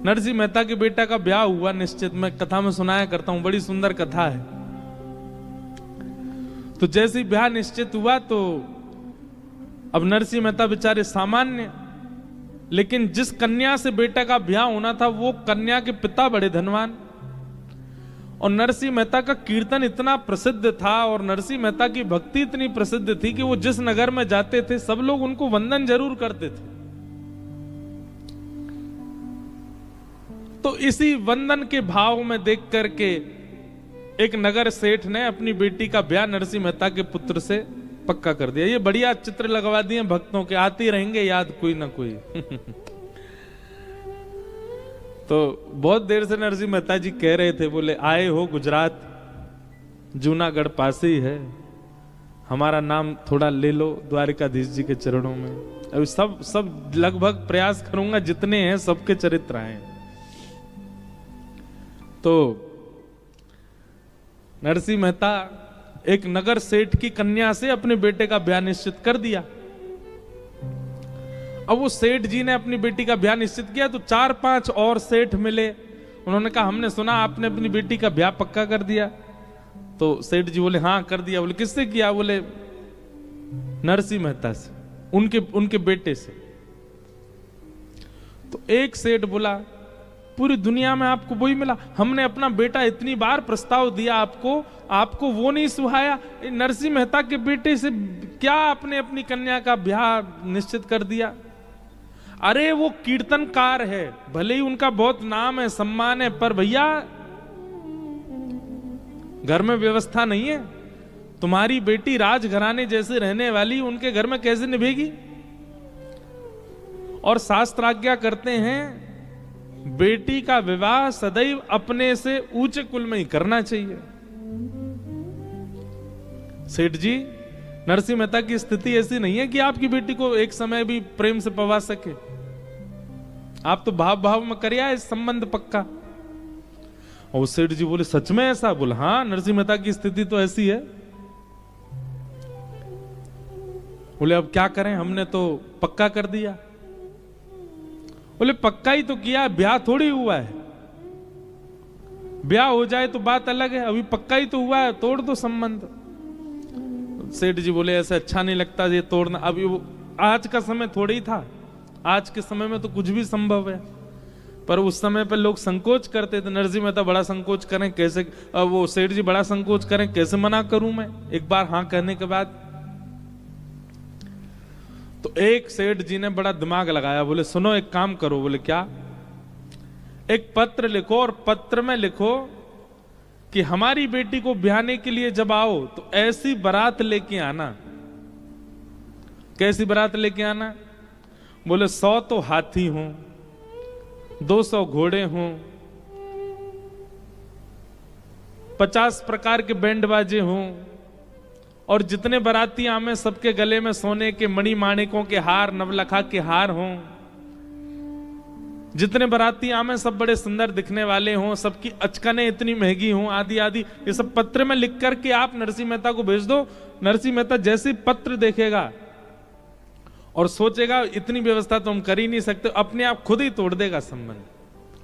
नरसिंह मेहता के बेटा का ब्याह हुआ निश्चित, मैं कथा में सुनाया करता हूं, बड़ी सुंदर कथा है। तो जैसे ही ब्याह निश्चित हुआ तो अब नरसिंह मेहता बेचारे सामान्य, लेकिन जिस कन्या से बेटा का ब्याह होना था वो कन्या के पिता बड़े धनवान, और नरसिंह मेहता का कीर्तन इतना प्रसिद्ध था और नरसिंह मेहता की भक्ति इतनी प्रसिद्ध थी कि वो जिस नगर में जाते थे सब लोग उनको वंदन जरूर करते थे। तो इसी वंदन के भाव में देख करके एक नगर सेठ ने अपनी बेटी का ब्याह नरसिंह मेहता के पुत्र से पक्का कर दिया। ये बढ़िया चित्र लगवा दिए भक्तों के, आते रहेंगे याद कोई ना कोई। तो बहुत देर से नरसिंह मेहता जी कह रहे थे, बोले आए हो गुजरात, जूनागढ़ पास ही है, हमारा नाम थोड़ा ले लो द्वारिकाधीश जी के चरणों में। अभी सब लगभग प्रयास करूंगा जितने हैं सबके चरित्र आए। तो नरसिंह मेहता एक नगर सेठ की कन्या से अपने बेटे का ब्याह निश्चित कर दिया। अब वो सेठ जी ने अपनी बेटी का ब्याह निश्चित किया तो 4-5 और सेठ मिले, उन्होंने कहा हमने सुना आपने अपनी बेटी का ब्याह पक्का कर दिया। तो सेठ जी बोले हाँ कर दिया। बोले किससे किया? बोले नरसिंह मेहता से, उनके बेटे से। तो एक सेठ बोला पूरी दुनिया में आपको वही मिला, हमने अपना बेटा इतनी बार प्रस्ताव दिया आपको वो नहीं सुहाया, नरसिंह मेहता के बेटे से क्या आपने अपनी कन्या का ब्याह निश्चित कर दिया? अरे वो कीर्तनकार है, भले ही उनका बहुत नाम है सम्मान है, पर भैया घर में व्यवस्था नहीं है। तुम्हारी बेटी राजघराने जैसे रहने वाली, उनके घर में कैसे निभेगी? और शास्त्र आज्ञा करते हैं बेटी का विवाह सदैव अपने से ऊंचे कुल में ही करना चाहिए। सेठ जी, नरसिंह मेहता की स्थिति ऐसी नहीं है कि आपकी बेटी को एक समय भी प्रेम से पवा सके। आप तो भाव में करिया इस संबंध पक्का। और सेठ जी बोले सच में ऐसा? बोले हाँ, नरसिंह मेहता की स्थिति तो ऐसी है। बोले अब क्या करें, हमने तो पक्का कर दिया। बोले पक्का ही तो किया, ब्याह थोड़ी हुआ है। ब्याह हो जाए तो बात अलग है, अभी पक्का ही तो हुआ है, तोड़ दो संबंध। सेठ जी बोले ऐसे अच्छा नहीं लगता ये तोड़ना। अभी वो आज का समय थोड़ी ही था, आज के समय में तो कुछ भी संभव है, पर उस समय पर लोग संकोच करते थे। नरसिंह मेहता बड़ा संकोच करें कैसे, वो सेठ जी बड़ा संकोच करें कैसे मना करूं मैं एक बार हाँ कहने के बाद। तो एक सेठ जी ने बड़ा दिमाग लगाया, बोले सुनो एक काम करो। बोले क्या? एक पत्र लिखो और पत्र में लिखो कि हमारी बेटी को ब्याहने के लिए जब आओ तो ऐसी बारात लेके आना। कैसी बारात लेके आना? बोले 100 तो हाथी हों, 200 घोड़े हों, 50 प्रकार के बैंड बाजे हों, और जितने बाराती आमे सबके गले में सोने के मणि माणिकों के हार, नवलखा के हार हों। जितने बाराती आमे सब बड़े सुंदर दिखने वाले हों, सबकी अचकने इतनी महंगी हों, आदि आदि। ये सब पत्र में लिख करके आप नरसिंह मेहता को भेज दो। नरसिंह मेहता जैसे पत्र देखेगा और सोचेगा इतनी व्यवस्था तो हम कर ही नहीं सकते, अपने आप खुद ही तोड़ देगा संबंध,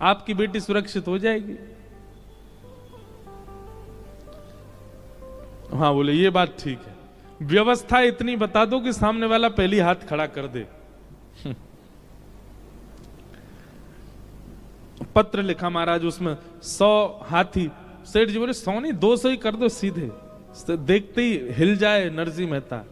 आपकी बेटी सुरक्षित हो जाएगी। हाँ बोले ये बात ठीक है, व्यवस्था इतनी बता दो कि सामने वाला पहली हाथ खड़ा कर दे। पत्र लिखा महाराज, उसमें 100 हाथी। सेठ जी बोले 100 नहीं 200 ही कर दो सीधे, देखते ही हिल जाए नरसिंह मेहता।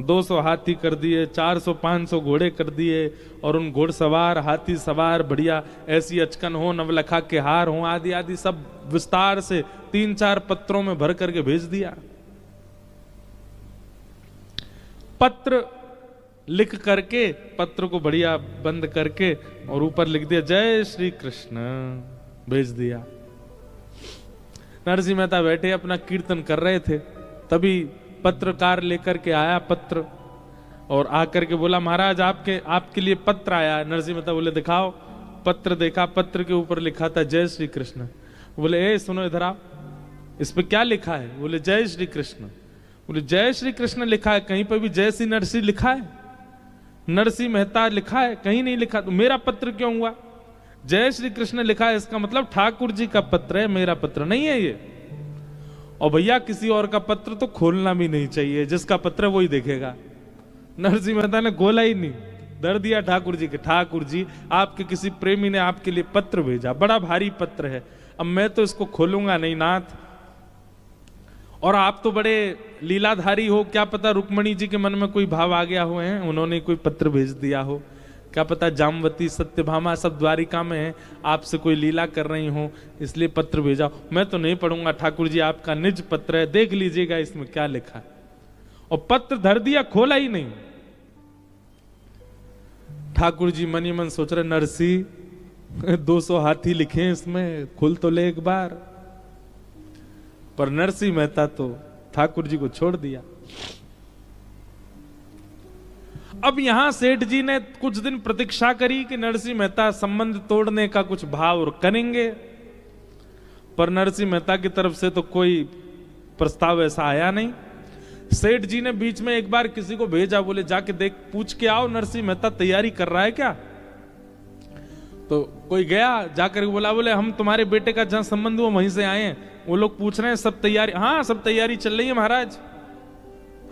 200 हाथी कर दिए, 400-500 घोड़े कर दिए, और उन घोड़सवार हाथी सवार बढ़िया ऐसी अचकन हो, नवलखा के हार हो, आदि आदि सब विस्तार से 3-4 पत्रों में भर करके भेज दिया। पत्र लिख करके, पत्र को बढ़िया बंद करके और ऊपर लिख दिया जय श्री कृष्ण, भेज दिया। नरसिंह मेहता बैठे अपना कीर्तन कर रहे थे, तभी पत्रकार लेकर के आया पत्र, और आकर के बोला महाराज आपके लिए पत्र आया। नरसिंह मेहता बोले दिखाओ। पत्र देखा, पत्र के ऊपर लिखा था जय श्री कृष्ण। बोले ए सुनो इधर आओ, इस पे क्या लिखा है? बोले जय श्री कृष्ण। बोले जय श्री कृष्ण लिखा है, कहीं पर भी जय श्री नरसिंह लिखा है? नरसिंह मेहता लिखा है? कहीं नहीं लिखा। तो मेरा पत्र क्यों हुआ? जय श्री कृष्ण लिखा है, इसका मतलब ठाकुर जी का पत्र है, मेरा पत्र नहीं है ये। और भैया किसी और का पत्र तो खोलना भी नहीं चाहिए, जिसका पत्र वही देखेगा। नरसिंह मेहता ने खोला ही नहीं, दर दिया ठाकुर जी के, ठाकुर जी आपके किसी प्रेमी ने आपके लिए पत्र भेजा, बड़ा भारी पत्र है, अब मैं तो इसको खोलूंगा नहीं नाथ। और आप तो बड़े लीलाधारी हो, क्या पता रुक्मणी जी के मन में कोई भाव आ गया हुए हैं, उन्होंने कोई पत्र भेज दिया हो, क्या पता जामवती सत्यभामा सब द्वारिका में है, आपसे कोई लीला कर रही हो इसलिए पत्र भेजा। मैं तो नहीं पढ़ूंगा ठाकुर जी, आपका निज पत्र है, देख लीजिएगा इसमें क्या लिखा है। और पत्र धर दिया, खोला ही नहीं। ठाकुर जी मन ही मन सोच रहे, नरसी 200 हाथी लिखे हैं इसमें, खुल तो ले एक बार। पर नरसिंह मेहता तो ठाकुर जी को छोड़ दिया। अब यहां सेठ जी ने कुछ दिन प्रतीक्षा करी कि नरसिंह मेहता संबंध तोड़ने का कुछ भाव और करेंगे, पर नरसिंह मेहता की तरफ से तो कोई प्रस्ताव ऐसा आया नहीं। सेठ जी ने बीच में एक बार किसी को भेजा, बोले जाके देख पूछ के आओ नरसिंह मेहता तैयारी कर रहा है क्या। तो कोई गया, जाकर बोला, बोले हम तुम्हारे बेटे का जहां संबंध हुआ वहीं से आए हैं, वो लोग पूछ रहे हैं सब तैयारी, हाँ सब तैयारी चल रही है महाराज,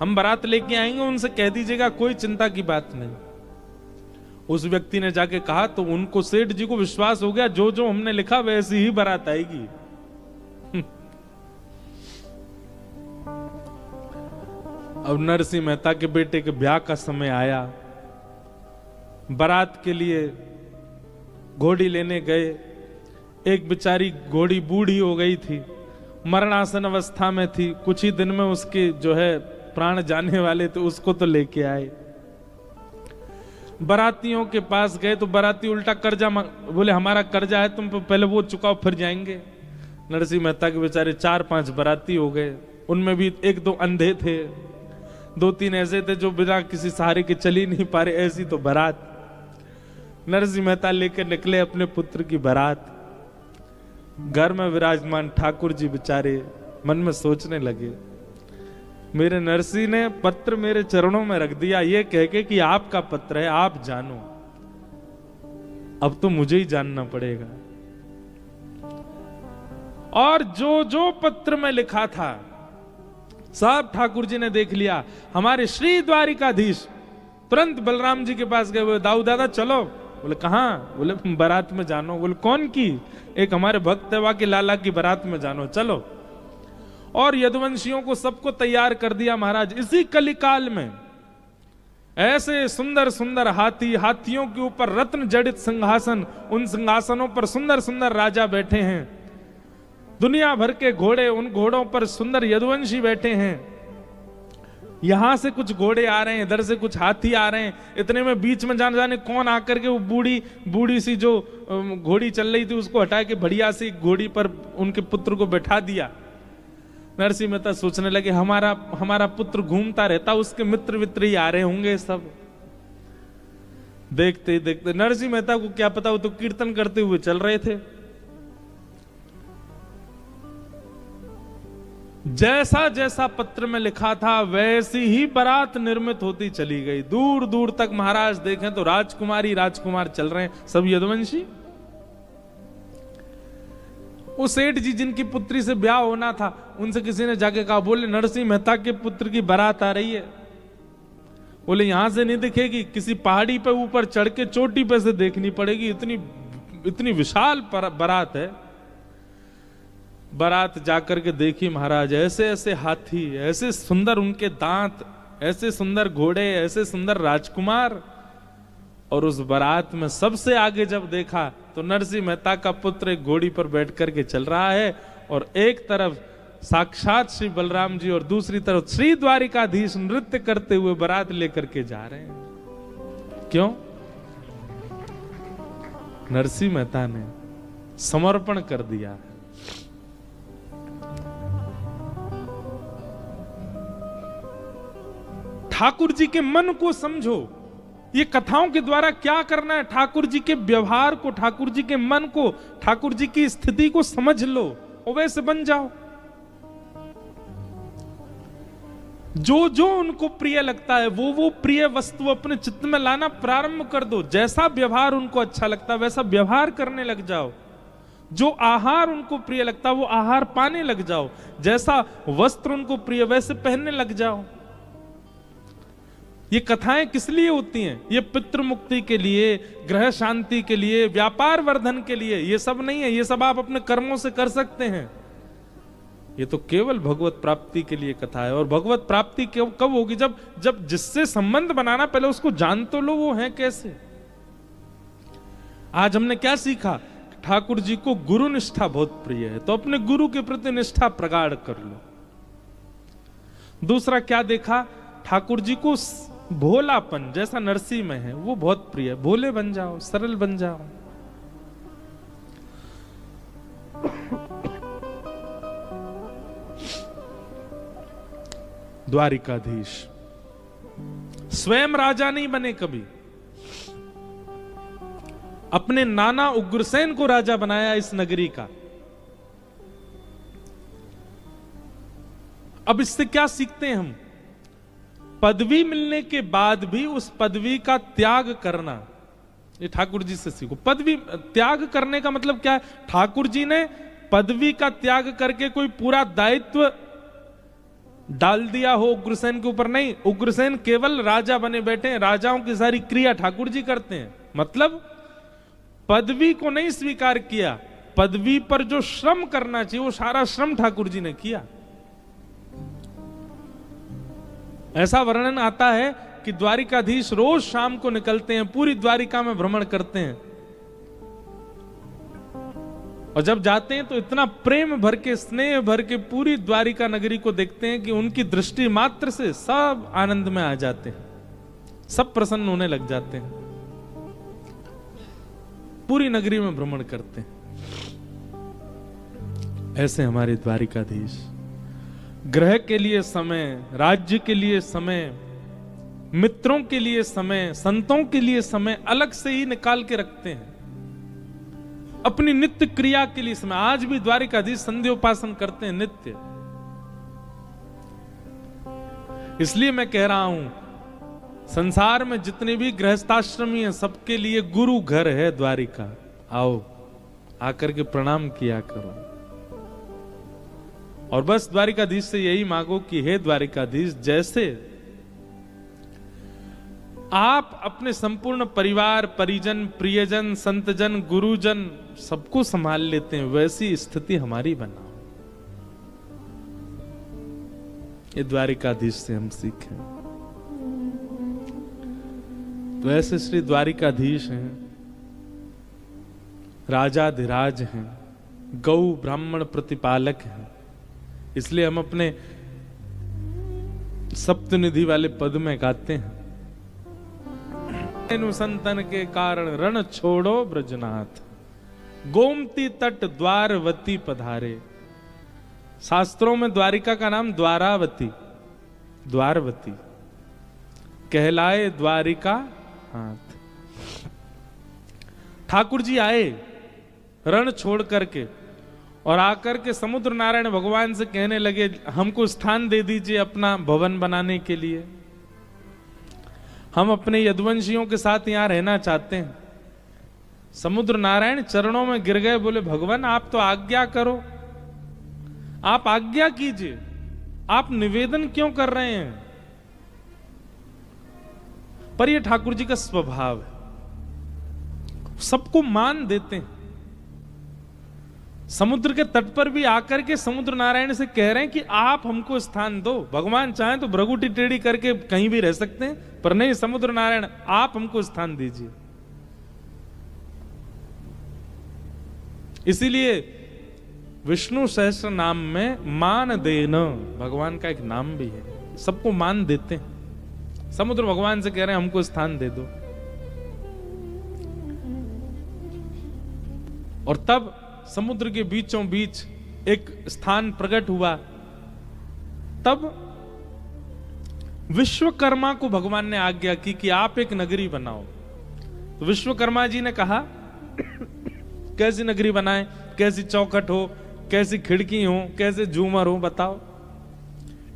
हम बारात लेके आएंगे, उनसे कह दीजिएगा, कोई चिंता की बात नहीं। उस व्यक्ति ने जाके कहा तो उनको सेठ जी को विश्वास हो गया, जो जो हमने लिखा वैसी ही बारात आएगी। अब नरसिंह मेहता के बेटे के ब्याह का समय आया, बारात के लिए घोड़ी लेने गए। एक बेचारी घोड़ी बूढ़ी हो गई थी, मरणासन अवस्था में थी, कुछ ही दिन में उसके जो है प्राण जाने वाले थे, उसको तो लेके आए। बारातियों के पास गए तो बाराती उल्टा कर्जा बोले हमारा कर्जा है, तुम पहले वो चुकाओ फिर जाएंगे। नरसिंह मेहता के बेचारे 4-5 बाराती हो गए, उनमें भी 1-2 अंधे थे, 2-3 ऐसे थे जो बिना किसी सहारे के चल ही नहीं पा रहे, ऐसी तो बारात। नरसिंह मेहता लेकर निकले अपने पुत्र की बारात। घर में विराजमान ठाकुर जी बेचारे मन में सोचने लगे, मेरे नरसिंह ने पत्र मेरे चरणों में रख दिया, ये कह के कि आपका पत्र है, आप जानो, अब तो मुझे ही जानना पड़ेगा। और जो जो पत्र में लिखा था सब ठाकुर जी ने देख लिया। हमारे श्री द्वारिकाधीश तुरंत बलराम जी के पास गए, बोले दाऊ दादा चलो। बोले कहां? बोले बारात में जानो। बोले कौन की? एक हमारे भक्त है के लाला की बारात में जानो, चलो। और यदुवंशियों को सबको तैयार कर दिया महाराज। इसी कलिकाल में ऐसे सुंदर सुंदर हाथी, हाथियों के ऊपर रत्न जड़ित सिंहासन, उन सिंहासनों पर सुंदर सुंदर राजा बैठे हैं, दुनिया भर के घोड़े, उन घोड़ों पर सुंदर यदुवंशी बैठे हैं। यहां से कुछ घोड़े आ रहे हैं, इधर से कुछ हाथी आ रहे हैं। इतने में बीच में जाने कौन आकर के वो बूढ़ी सी जो घोड़ी चल रही थी उसको हटा के बढ़िया सी घोड़ी पर उनके पुत्र को बैठा दिया। नरसिंह मेहता सोचने लगे हमारा पुत्र घूमता रहता, उसके मित्र वित्र ही आ रहे होंगे सब। देखते ही देखते नरसिंह मेहता को क्या पता, वो तो कीर्तन करते हुए चल रहे थे। जैसा जैसा पत्र में लिखा था वैसी ही बारात निर्मित होती चली गई। दूर दूर तक महाराज देखें तो राजकुमारी राजकुमार चल रहे हैं, सब यदुवंशी। वो सेठ जी जिनकी पुत्री से ब्याह होना था, उनसे किसी ने जाके कहा, बोले नरसिंह मेहता के पुत्र की बारात आ रही है। बोले यहां से नहीं दिखेगी, किसी पहाड़ी पे ऊपर चढ़ के चोटी पे से देखनी पड़ेगी, इतनी विशाल बारात है। बारात जाकर के देखी महाराज, ऐसे ऐसे हाथी, ऐसे सुंदर उनके दांत, ऐसे सुंदर घोड़े, ऐसे सुंदर राजकुमार। और उस बारात में सबसे आगे जब देखा तो नरसिंह मेहता का पुत्र एक घोड़ी पर बैठ करके चल रहा है, और एक तरफ साक्षात श्री बलराम जी और दूसरी तरफ श्री द्वारिकाधीश नृत्य करते हुए बारात लेकर के जा रहे हैं। क्यों? नरसिंह मेहता ने समर्पण कर दिया। ठाकुर जी के मन को समझो, ये कथाओं के द्वारा क्या करना है, ठाकुर जी के व्यवहार को, ठाकुर जी के मन को, ठाकुर जी की स्थिति को समझ लो और वैसे बन जाओ। जो जो उनको प्रिय लगता है वो प्रिय वस्तु अपने चित्त में लाना प्रारंभ कर दो। जैसा व्यवहार उनको अच्छा लगता है वैसा व्यवहार करने लग जाओ। जो आहार उनको प्रिय लगता है वो आहार पाने लग जाओ। जैसा वस्त्र उनको प्रिय वैसे पहनने लग जाओ। ये कथाएं किस लिए होती हैं? ये पितृ मुक्ति के लिए, ग्रह शांति के लिए, व्यापार वर्धन के लिए। ये सब नहीं है, ये सब आप अपने कर्मों से कर सकते हैं। ये तो केवल भगवत प्राप्ति के लिए कथा है। और भगवत प्राप्ति कब होगी? जब जिससे संबंध बनाना पहले उसको जान तो लो वो है कैसे। आज हमने क्या सीखा? ठाकुर जी को गुरु निष्ठा बहुत प्रिय है, तो अपने गुरु के प्रति निष्ठा प्रगाढ़ कर लो। दूसरा क्या देखा? ठाकुर जी को भोलापन, जैसा नरसिंह में है वो बहुत प्रिय है। भोले बन जाओ, सरल बन जाओ। द्वारिकाधीश स्वयं राजा नहीं बने कभी, अपने नाना उग्रसेन को राजा बनाया इस नगरी का। अब इससे क्या सीखते हैं हम? पदवी मिलने के बाद भी उस पदवी का त्याग करना, ये ठाकुर जी से सीखो। पदवी त्याग करने का मतलब क्या है? ठाकुर जी ने पदवी का त्याग करके कोई पूरा दायित्व डाल दिया हो उग्रसेन के ऊपर? नहीं, उग्रसेन केवल राजा बने बैठे हैं। राजाओं की सारी क्रिया ठाकुर जी करते हैं। मतलब पदवी को नहीं स्वीकार किया, पदवी पर जो श्रम करना चाहिए वो सारा श्रम ठाकुर जी ने किया। ऐसा वर्णन आता है कि द्वारिकाधीश रोज शाम को निकलते हैं, पूरी द्वारिका में भ्रमण करते हैं, और जब जाते हैं तो इतना प्रेम भर के, स्नेह भर के पूरी द्वारिका नगरी को देखते हैं कि उनकी दृष्टि मात्र से सब आनंद में आ जाते हैं, सब प्रसन्न होने लग जाते हैं। पूरी नगरी में भ्रमण करते हैं। ऐसे हमारे द्वारिकाधीश ग्रह के लिए समय, राज्य के लिए समय, मित्रों के लिए समय, संतों के लिए समय अलग से ही निकाल के रखते हैं। अपनी नित्य क्रिया के लिए समय। आज भी द्वारिकाधीश संध्योपासन करते हैं नित्य। इसलिए मैं कह रहा हूं, संसार में जितने भी गृहस्थाश्रमी हैं सबके लिए गुरु घर है द्वारिका। आओ, आकर के प्रणाम किया करो। और बस द्वारिकाधीश से यही मांगो कि हे द्वारिकाधीश, जैसे आप अपने संपूर्ण परिवार, परिजन, प्रियजन, संतजन, गुरुजन सबको संभाल लेते हैं, वैसी स्थिति हमारी बनाओ। ये द्वारिकाधीश से हम सीखें। तो ऐसे श्री द्वारिकाधीश हैं, राजाधिराज हैं, गौ ब्राह्मण प्रतिपालक हैं। इसलिए हम अपने सप्तनिधि वाले पद में गाते हैं, संतन के कारण रण छोड़ो ब्रजनाथ, गोमती तट द्वारवती पधारे। शास्त्रों में द्वारिका का नाम द्वारावती, द्वारवती कहलाए द्वारिका हाथ। ठाकुर जी आए रण छोड़ करके और आकर के समुद्र नारायण भगवान से कहने लगे, हमको स्थान दे दीजिए अपना भवन बनाने के लिए। हम अपने यदुवंशियों के साथ यहां रहना चाहते हैं। समुद्र नारायण चरणों में गिर गए, बोले भगवान आप तो आज्ञा करो, आप आज्ञा कीजिए, आप निवेदन क्यों कर रहे हैं? पर यह ठाकुर जी का स्वभाव है, सबको मान देते हैं। समुद्र के तट पर भी आकर के समुद्र नारायण से कह रहे हैं कि आप हमको स्थान दो। भगवान चाहें तो भ्रगुटी टेढ़ी करके कहीं भी रह सकते हैं, पर नहीं, समुद्र नारायण आप हमको स्थान दीजिए। इसीलिए विष्णु सहस्त्र नाम में मान देना भगवान का एक नाम भी है। सबको मान देते हैं। समुद्र भगवान से कह रहे हैं हमको स्थान दे दो। और तब समुद्र के बीचों बीच एक स्थान प्रकट हुआ। तब विश्वकर्मा को भगवान ने आज्ञा की कि आप एक नगरी बनाओ। तो विश्वकर्मा जी ने कहा कैसी नगरी बनाएं, कैसी चौखट हो, कैसी खिड़की हो, कैसे झूमर हो, बताओ।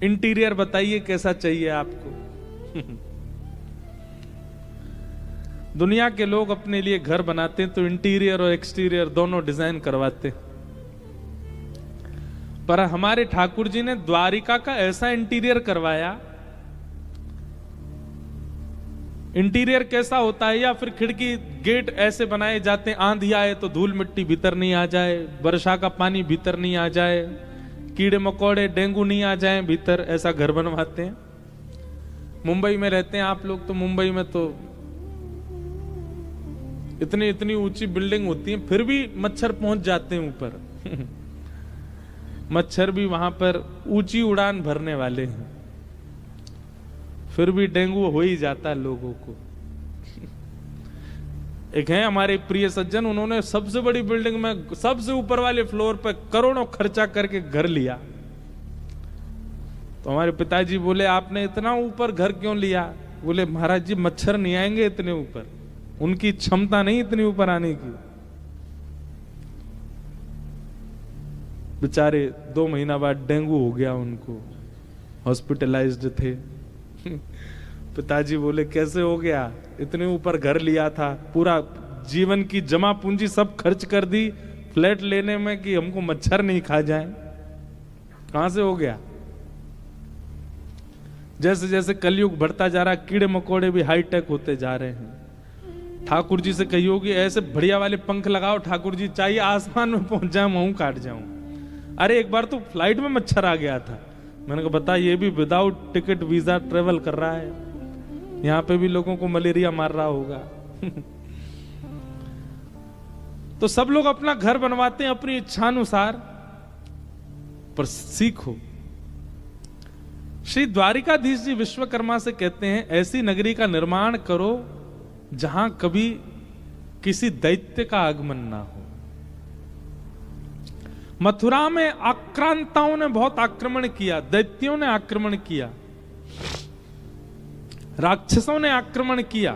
इंटीरियर बताइए कैसा चाहिए आपको। दुनिया के लोग अपने लिए घर बनाते हैं तो इंटीरियर और एक्सटीरियर दोनों डिजाइन करवाते, पर हमारे ठाकुर जी ने द्वारिका का ऐसा इंटीरियर करवाया। इंटीरियर कैसा होता है, या फिर खिड़की गेट ऐसे बनाए जाते हैं, आंधी आए तो धूल मिट्टी भीतर नहीं आ जाए, वर्षा का पानी भीतर नहीं आ जाए, कीड़े मकोड़े डेंगू नहीं आ जाए भीतर, ऐसा घर बनवाते हैं। मुंबई में रहते हैं आप लोग, तो मुंबई में तो इतनी इतनी ऊंची बिल्डिंग होती है, फिर भी मच्छर पहुंच जाते हैं ऊपर। मच्छर भी वहां पर ऊंची उड़ान भरने वाले हैं, फिर भी डेंगू हो ही जाता है लोगों को। एक है हमारे प्रिय सज्जन, उन्होंने सबसे बड़ी बिल्डिंग में सबसे ऊपर वाले फ्लोर पर करोड़ों खर्चा करके घर लिया। तो हमारे पिताजी बोले आपने इतना ऊपर घर क्यों लिया? बोले महाराज जी मच्छर नहीं आएंगे इतने ऊपर, उनकी क्षमता नहीं इतनी ऊपर आने की। बेचारे 2 महीना बाद डेंगू हो गया उनको, हॉस्पिटलाइज्ड थे। पिताजी बोले कैसे हो गया? इतने ऊपर घर लिया था, पूरा जीवन की जमा पूंजी सब खर्च कर दी फ्लैट लेने में कि हमको मच्छर नहीं खा जाए, कहां से हो गया? जैसे जैसे कलयुग बढ़ता जा रहा है, कीड़े मकोड़े भी हाईटेक होते जा रहे हैं। ठाकुर जी से कहियो कि ऐसे बढ़िया वाले पंख लगाओ ठाकुर जी, चाहिए आसमान में पहुंच जाऊं, मुंह काट जाऊं। अरे एक बार तो फ्लाइट में मच्छर आ गया था, मैंने कहा बता, ये भी विदाउट टिकट वीजा ट्रेवल कर रहा है, यहां पे भी लोगों को मलेरिया मार रहा होगा। तो सब लोग अपना घर बनवाते हैं अपनी इच्छानुसार, पर सीखो। श्री द्वारिकाधीश जी विश्वकर्मा से कहते हैं ऐसी नगरी का निर्माण करो जहां कभी किसी दैत्य का आगमन ना हो। मथुरा में आक्रांताओं ने बहुत आक्रमण किया, दैत्यों ने आक्रमण किया, राक्षसों ने आक्रमण किया,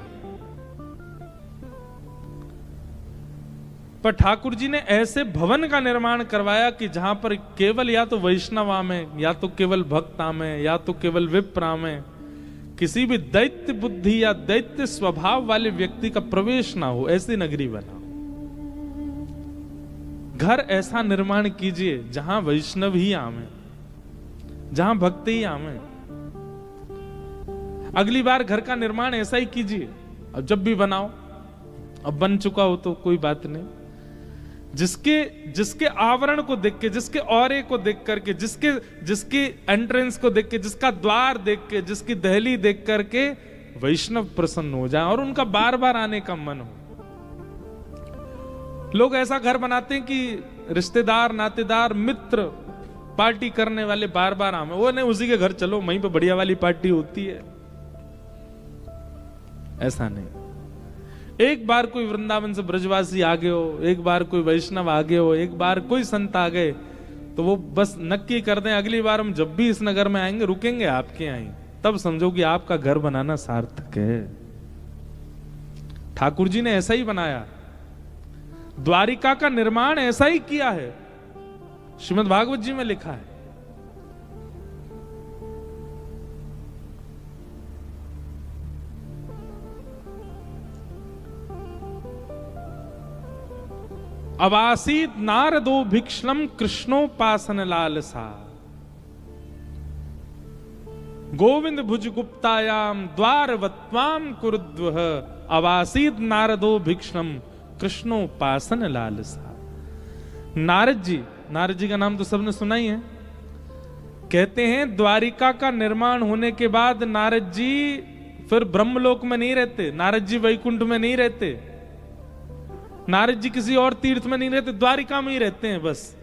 पर ठाकुर जी ने ऐसे भवन का निर्माण करवाया कि जहां पर केवल या तो वैष्णवा में, या तो केवल भक्ता में, या तो केवल विप्रा में किसी भी दैत्य बुद्धि या दैत्य स्वभाव वाले व्यक्ति का प्रवेश ना हो, ऐसी नगरी बनाओ। घर ऐसा निर्माण कीजिए जहां वैष्णव ही आवे, जहां भक्त ही आवे। अगली बार घर का निर्माण ऐसा ही कीजिए, अब जब भी बनाओ, अब बन चुका हो तो कोई बात नहीं, जिसके आवरण को देख के, जिसके औरे को देख करके, जिसकी एंट्रेंस को देख के, जिसका द्वार देख के, जिसकी दहली देख करके वैष्णव प्रसन्न हो जाए और उनका बार बार आने का मन हो। लोग ऐसा घर बनाते हैं कि रिश्तेदार, नातेदार, मित्र, पार्टी करने वाले बार बार आवे, वो नहीं उसी के घर चलो, वहीं पे बढ़िया वाली पार्टी होती है। ऐसा नहीं, एक बार कोई वृंदावन से ब्रजवासी आ गए हो, एक बार कोई वैष्णव आ गए हो, एक बार कोई संत आ गए, तो वो बस नक्की कर दें अगली बार हम जब भी इस नगर में आएंगे रुकेंगे आपके यहाँ, तब समझो कि आपका घर बनाना सार्थक है। ठाकुर जी ने ऐसा ही बनाया, द्वारिका का निर्माण ऐसा ही किया है, श्रीमद् भागवत जी में लिखा है। अवासीत नारदो भिक्षणम कृष्णोपासन लालसा, गोविंद भुज गुप्तायाम द्वारवत्वाम कुरुद्वः, अवासीत नारदो भिक्षणम कृष्णोपासन लालसा। नारद जी का नाम तो सबने सुना ही है। कहते हैं द्वारिका का निर्माण होने के बाद नारद जी फिर ब्रह्मलोक में नहीं रहते, नारद जी वैकुंठ में नहीं रहते, नारद जी किसी और तीर्थ में नहीं रहते, द्वारिका में ही रहते हैं बस।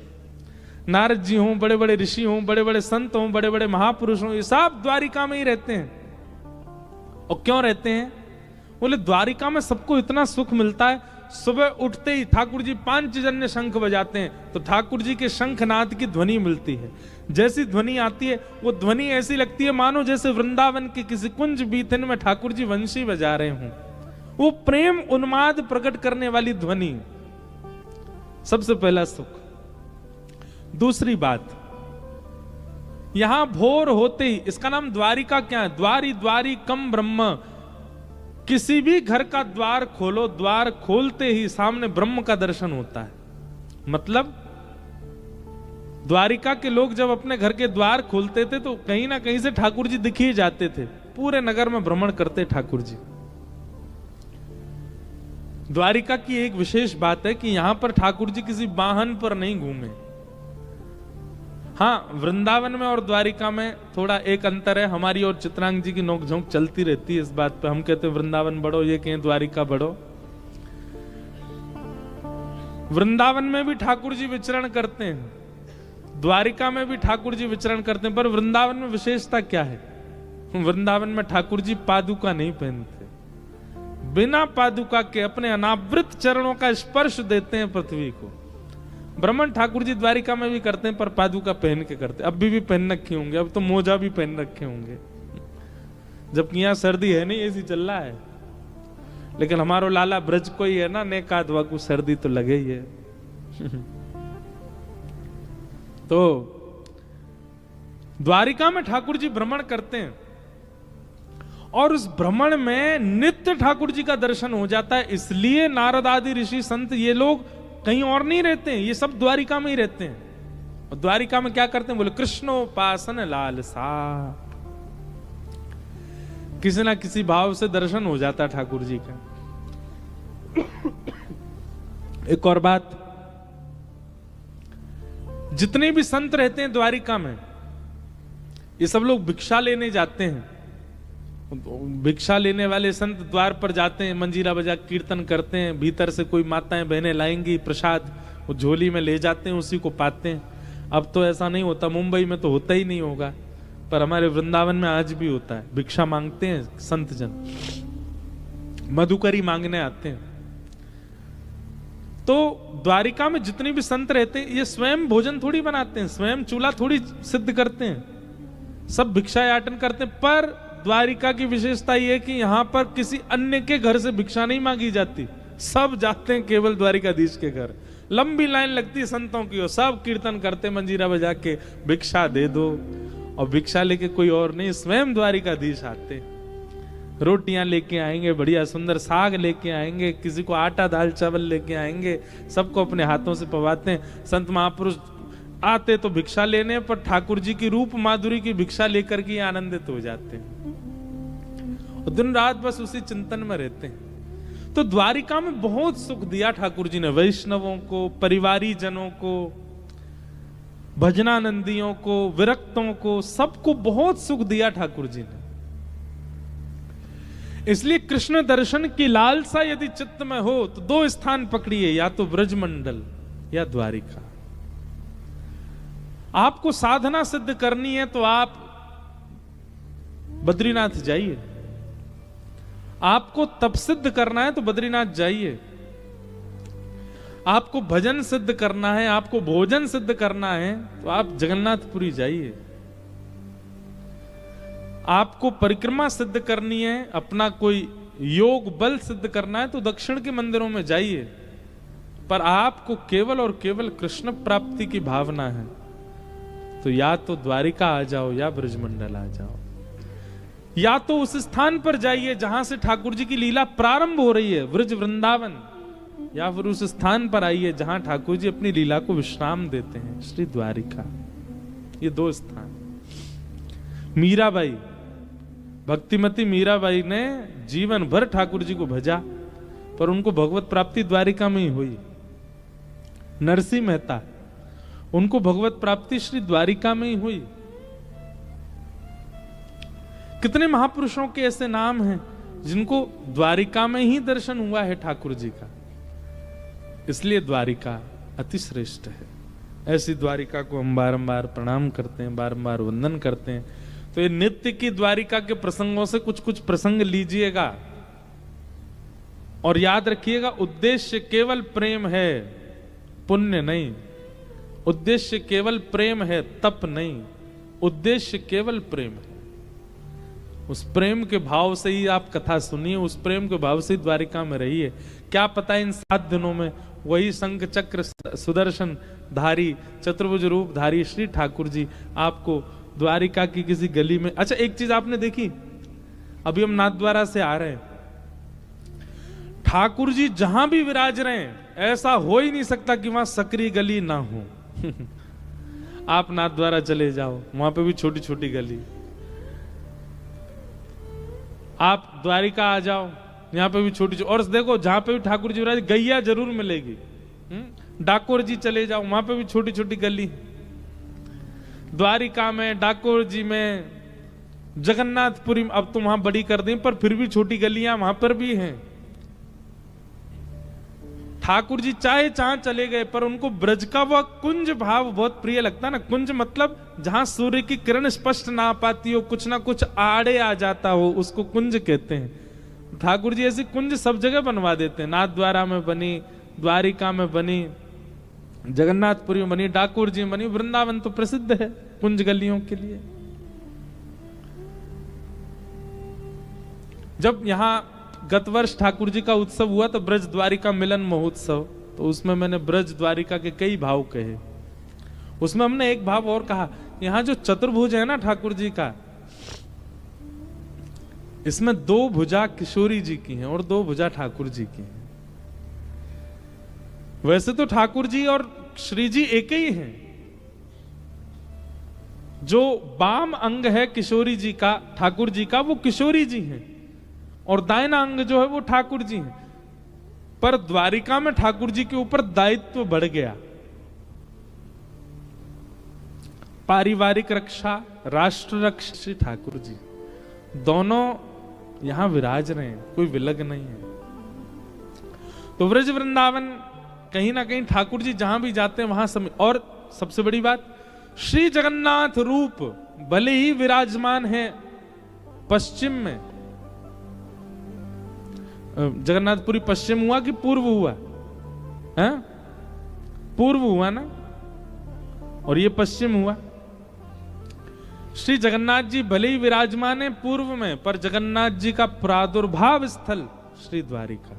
नारद जी हों, बड़े बड़े ऋषि हों, बड़े बड़े संत हों, बड़े बड़े महापुरुष हों, ये सब द्वारिका में ही रहते हैं। और क्यों रहते हैं? बोले द्वारिका में सबको इतना सुख मिलता है, सुबह उठते ही ठाकुर जी पांचजन्य शंख बजाते हैं तो ठाकुर जी के शंखनाद की ध्वनि मिलती है। जैसी ध्वनि आती है वो ध्वनि ऐसी लगती है मानो जैसे वृंदावन के किसी कुंज बीथन में ठाकुर जी वंशी बजा रहे हों। वो प्रेम उन्माद प्रकट करने वाली ध्वनि, सबसे पहला सुख। दूसरी बात, यहां भोर होते ही, इसका नाम द्वारिका क्या है? द्वारी द्वारी कम ब्रह्म। किसी भी घर का द्वार खोलो, द्वार खोलते ही सामने ब्रह्म का दर्शन होता है। मतलब द्वारिका के लोग जब अपने घर के द्वार खोलते थे तो कहीं ना कहीं से ठाकुर जी दिख ही जाते थे। पूरे नगर में भ्रमण करते ठाकुर जी। द्वारिका की एक विशेष बात है कि यहां पर ठाकुर जी किसी वाहन पर नहीं घूमे। हाँ, वृंदावन में और द्वारिका में थोड़ा एक अंतर है। हमारी और चित्रांग जी की नोकझोंक चलती रहती है इस बात पे। हम कहते हैं वृंदावन बढ़ो, ये कहें द्वारिका बढ़ो। वृंदावन में भी ठाकुर जी विचरण करते हैं, द्वारिका में भी ठाकुर जी विचरण करते हैं, पर वृंदावन में विशेषता क्या है? वृंदावन में ठाकुर जी पादुका नहीं पहनते, बिना पादुका के अपने अनावृत चरणों का स्पर्श देते हैं पृथ्वी को। ब्रह्मण ठाकुर जी द्वारिका में भी करते हैं, पर पादुका पहन के करते हैं। अब भी पहन रखे होंगे, अब तो मोजा भी पहन रखे होंगे, जबकि यहां सर्दी है नहीं, ऐसी चल रहा है। लेकिन हमारो लाला ब्रज को ही है ना, नेका अथवा को सर्दी तो लगे ही है। तो द्वारिका में ठाकुर जी भ्रमण करते हैं और उस भ्रमण में नित्य ठाकुर जी का दर्शन हो जाता है। इसलिए नारद आदि ऋषि संत ये लोग कहीं और नहीं रहते हैं, ये सब द्वारिका में ही रहते हैं। और द्वारिका में क्या करते हैं? बोले कृष्णोपासन लालसा। किसी ना किसी भाव से दर्शन हो जाता है ठाकुर जी का। एक और बात, जितने भी संत रहते हैं द्वारिका में, ये सब लोग भिक्षा लेने जाते हैं। भिक्षा लेने वाले संत द्वार पर जाते हैं, मंजीरा बजा कीर्तन करते हैं, भीतर से कोई माताएं बहनें लाएंगी प्रसाद, वो झोली में ले जाते हैं, उसी को पाते हैं। अब तो ऐसा नहीं होता, मुंबई में तो होता ही नहीं होगा, पर हमारे वृंदावन में आज भी होता है। भिक्षा मांगते हैं संत जन, मधुकरी मांगने आते हैं। तो द्वारिका में जितने भी संत रहते हैं, ये स्वयं भोजन थोड़ी बनाते हैं, स्वयं चूल्हा थोड़ी सिद्ध करते हैं, सब भिक्षा याटन करते हैं। पर द्वारिका की विशेषता यह है कि यहां पर किसी अन्य के घर से भिक्षा नहीं मांगी जाती, सब जाते हैं केवल द्वारिकाधीश के घर। लंबी लाइन लगती है संतों की, और सब कीर्तन करते मंजीरा बजा के, भिक्षा दे दो। और भिक्षा लेके कोई और नहीं, स्वयं द्वारिकाधीश आते। रोटियां लेके आएंगे, बढ़िया सुंदर साग लेके आएंगे, किसी को आटा दाल चावल लेके आएंगे, सबको अपने हाथों से पवाते हैं। संत महापुरुष आते तो भिक्षा लेने, पर ठाकुर जी की रूप माधुरी की भिक्षा लेकर के आनंदित हो जाते हैं और दिन रात बस उसी चिंतन में रहते हैं। तो द्वारिका में बहुत सुख दिया ठाकुर जी ने, वैष्णवों को, परिवारी जनों को, भजनानंदियों को, विरक्तों को, सबको बहुत सुख दिया ठाकुर जी ने। इसलिए कृष्ण दर्शन की लालसा यदि चित्त में हो तो दो स्थान पकड़िए, या तो ब्रजमंडल या द्वारिका। आपको साधना सिद्ध करनी है तो आप बद्रीनाथ जाइए, आपको तप सिद्ध करना है तो बद्रीनाथ जाइए, आपको भजन सिद्ध करना है, आपको भोजन सिद्ध करना है तो आप जगन्नाथपुरी जाइए, आपको परिक्रमा सिद्ध करनी है, अपना कोई योग बल सिद्ध करना है तो दक्षिण के मंदिरों में जाइए। पर आपको केवल और केवल कृष्ण प्राप्ति की भावना है तो या तो द्वारिका आ जाओ या ब्रजमंडल आ जाओ, या तो उस स्थान पर जाइए जहां से ठाकुर जी की लीला प्रारंभ हो रही है, ब्रज वृंदावन, या फिर उस स्थान पर आइए जहां ठाकुर जी अपनी लीला को विश्राम देते हैं, श्री द्वारिका। ये दो स्थान। मीराबाई, भक्तिमती मीराबाई ने जीवन भर ठाकुर जी को भजा, पर उनको भगवत प्राप्ति द्वारिका में ही हुई। नरसिंह मेहता, उनको भगवत प्राप्ति श्री द्वारिका में ही हुई। कितने महापुरुषों के ऐसे नाम हैं जिनको द्वारिका में ही दर्शन हुआ है ठाकुर जी का। इसलिए द्वारिका अति श्रेष्ठ है। ऐसी द्वारिका को हम बारंबार प्रणाम करते हैं, बारंबार वंदन करते हैं। तो ये नित्य की द्वारिका के प्रसंगों से कुछ कुछ प्रसंग लीजिएगा और याद रखिएगा, उद्देश्य केवल प्रेम है, पुण्य नहीं। उद्देश्य केवल प्रेम है, तप नहीं। उद्देश्य केवल प्रेम है। उस प्रेम के भाव से ही आप कथा सुनिए, उस प्रेम के भाव से ही द्वारिका में रहिए। क्या पता इन 7 दिनों में वही शंख चक्र सुदर्शन धारी चतुर्भुज रूप धारी श्री ठाकुर जी आपको द्वारिका की किसी गली में। अच्छा एक चीज आपने देखी, अभी हम नाथद्वारा से आ रहे हैं, ठाकुर जी जहां भी विराज रहे हैं ऐसा हो ही नहीं सकता कि वहां सकरी गली ना हो। आप नाथद्वारा चले जाओ, वहां पे भी छोटी छोटी गली। आप द्वारिका आ जाओ, यहाँ पे भी छोटी छोटी, और देखो जहां पे भी ठाकुर जी विराज, गैया जरूर मिलेगी। डाकोर जी चले जाओ, वहां पे भी छोटी छोटी गली। द्वारिका में, डाकोर जी में, जगन्नाथपुरी में अब तो वहां बड़ी कर दी, पर फिर भी छोटी गलियां वहां पर भी हैं। ठाकुर जी चाहे जहां चले गए, पर उनको ब्रज का वह कुंज भाव बहुत प्रिय लगता है ना। कुंज मतलब जहां सूर्य की किरण स्पष्ट ना पाती हो, कुछ ना कुछ आड़े आ जाता हो, उसको कुंज कहते हैं। ठाकुर जी ऐसी कुंज सब जगह बनवा देते हैं। नाथद्वारा में बनी, द्वारिका में बनी, जगन्नाथपुरी में बनी, डाकोर जी में बनी, वृंदावन तो प्रसिद्ध है कुंज गलियों के लिए। जब यहां गत वर्ष ठाकुर जी का उत्सव हुआ तो ब्रज द्वारिका मिलन महोत्सव, तो उसमें मैंने ब्रज द्वारिका के कई भाव कहे। उसमें हमने एक भाव और कहा, यहां जो चतुर्भुज है ना ठाकुर जी का, इसमें 2 भुजा किशोरी जी की हैं और 2 भुजा ठाकुर जी की हैं। वैसे तो ठाकुर जी और श्री जी एक ही हैं। जो बाम अंग है किशोरी जी का, ठाकुर जी का, वो किशोरी जी हैं, और दाहिना अंग जो है वो ठाकुर जी हैं। पर द्वारिका में ठाकुर जी के ऊपर दायित्व बढ़ गया। पारिवारिक रक्षा, राष्ट्र रक्षा, श्री ठाकुर जी दोनों यहां विराज रहे हैं, कोई विलग नहीं है। तो व्रज वृंदावन कहीं ना कहीं ठाकुर जी जहां भी जाते हैं वहां समय। और सबसे बड़ी बात, श्री जगन्नाथ रूप भले ही विराजमान है पश्चिम में, जगन्नाथपुरी पश्चिम हुआ कि पूर्व हुआ है? पूर्व हुआ ना, और ये पश्चिम हुआ। श्री जगन्नाथ जी भले ही विराजमान है पूर्व में, पर जगन्नाथ जी का प्रादुर्भाव स्थल श्री द्वारिका,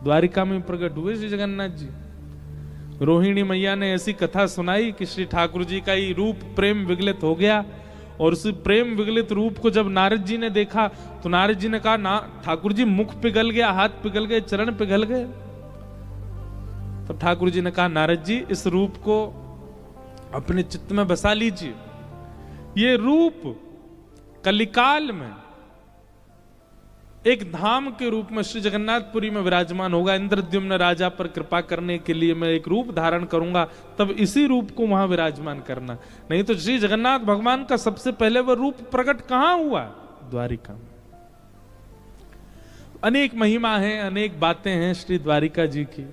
द्वारिका में प्रकट हुए श्री जगन्नाथ जी। रोहिणी मैया ने ऐसी कथा सुनाई कि श्री ठाकुर जी का ही रूप प्रेम विगलित हो गया, और उस प्रेम विगलित रूप को जब नारद जी ने देखा तो नारद जी ने कहा, ना ठाकुर जी मुख पिघल गया, हाथ पिघल गए, चरण पिघल गए। तब ठाकुर जी ने कहा, नारद जी इस रूप को अपने चित्त में बसा लीजिए। ये रूप कलिकाल में एक धाम के रूप में श्री जगन्नाथपुरी में विराजमान होगा। इंद्रद्युम्न राजा पर कृपा करने के लिए मैं एक रूप धारण करूंगा, तब इसी रूप को वहां विराजमान करना। नहीं तो श्री जगन्नाथ भगवान का सबसे पहले वह रूप प्रकट कहां हुआ? द्वारिका में। अनेक महिमा है, अनेक बातें हैं श्री द्वारिका जी की,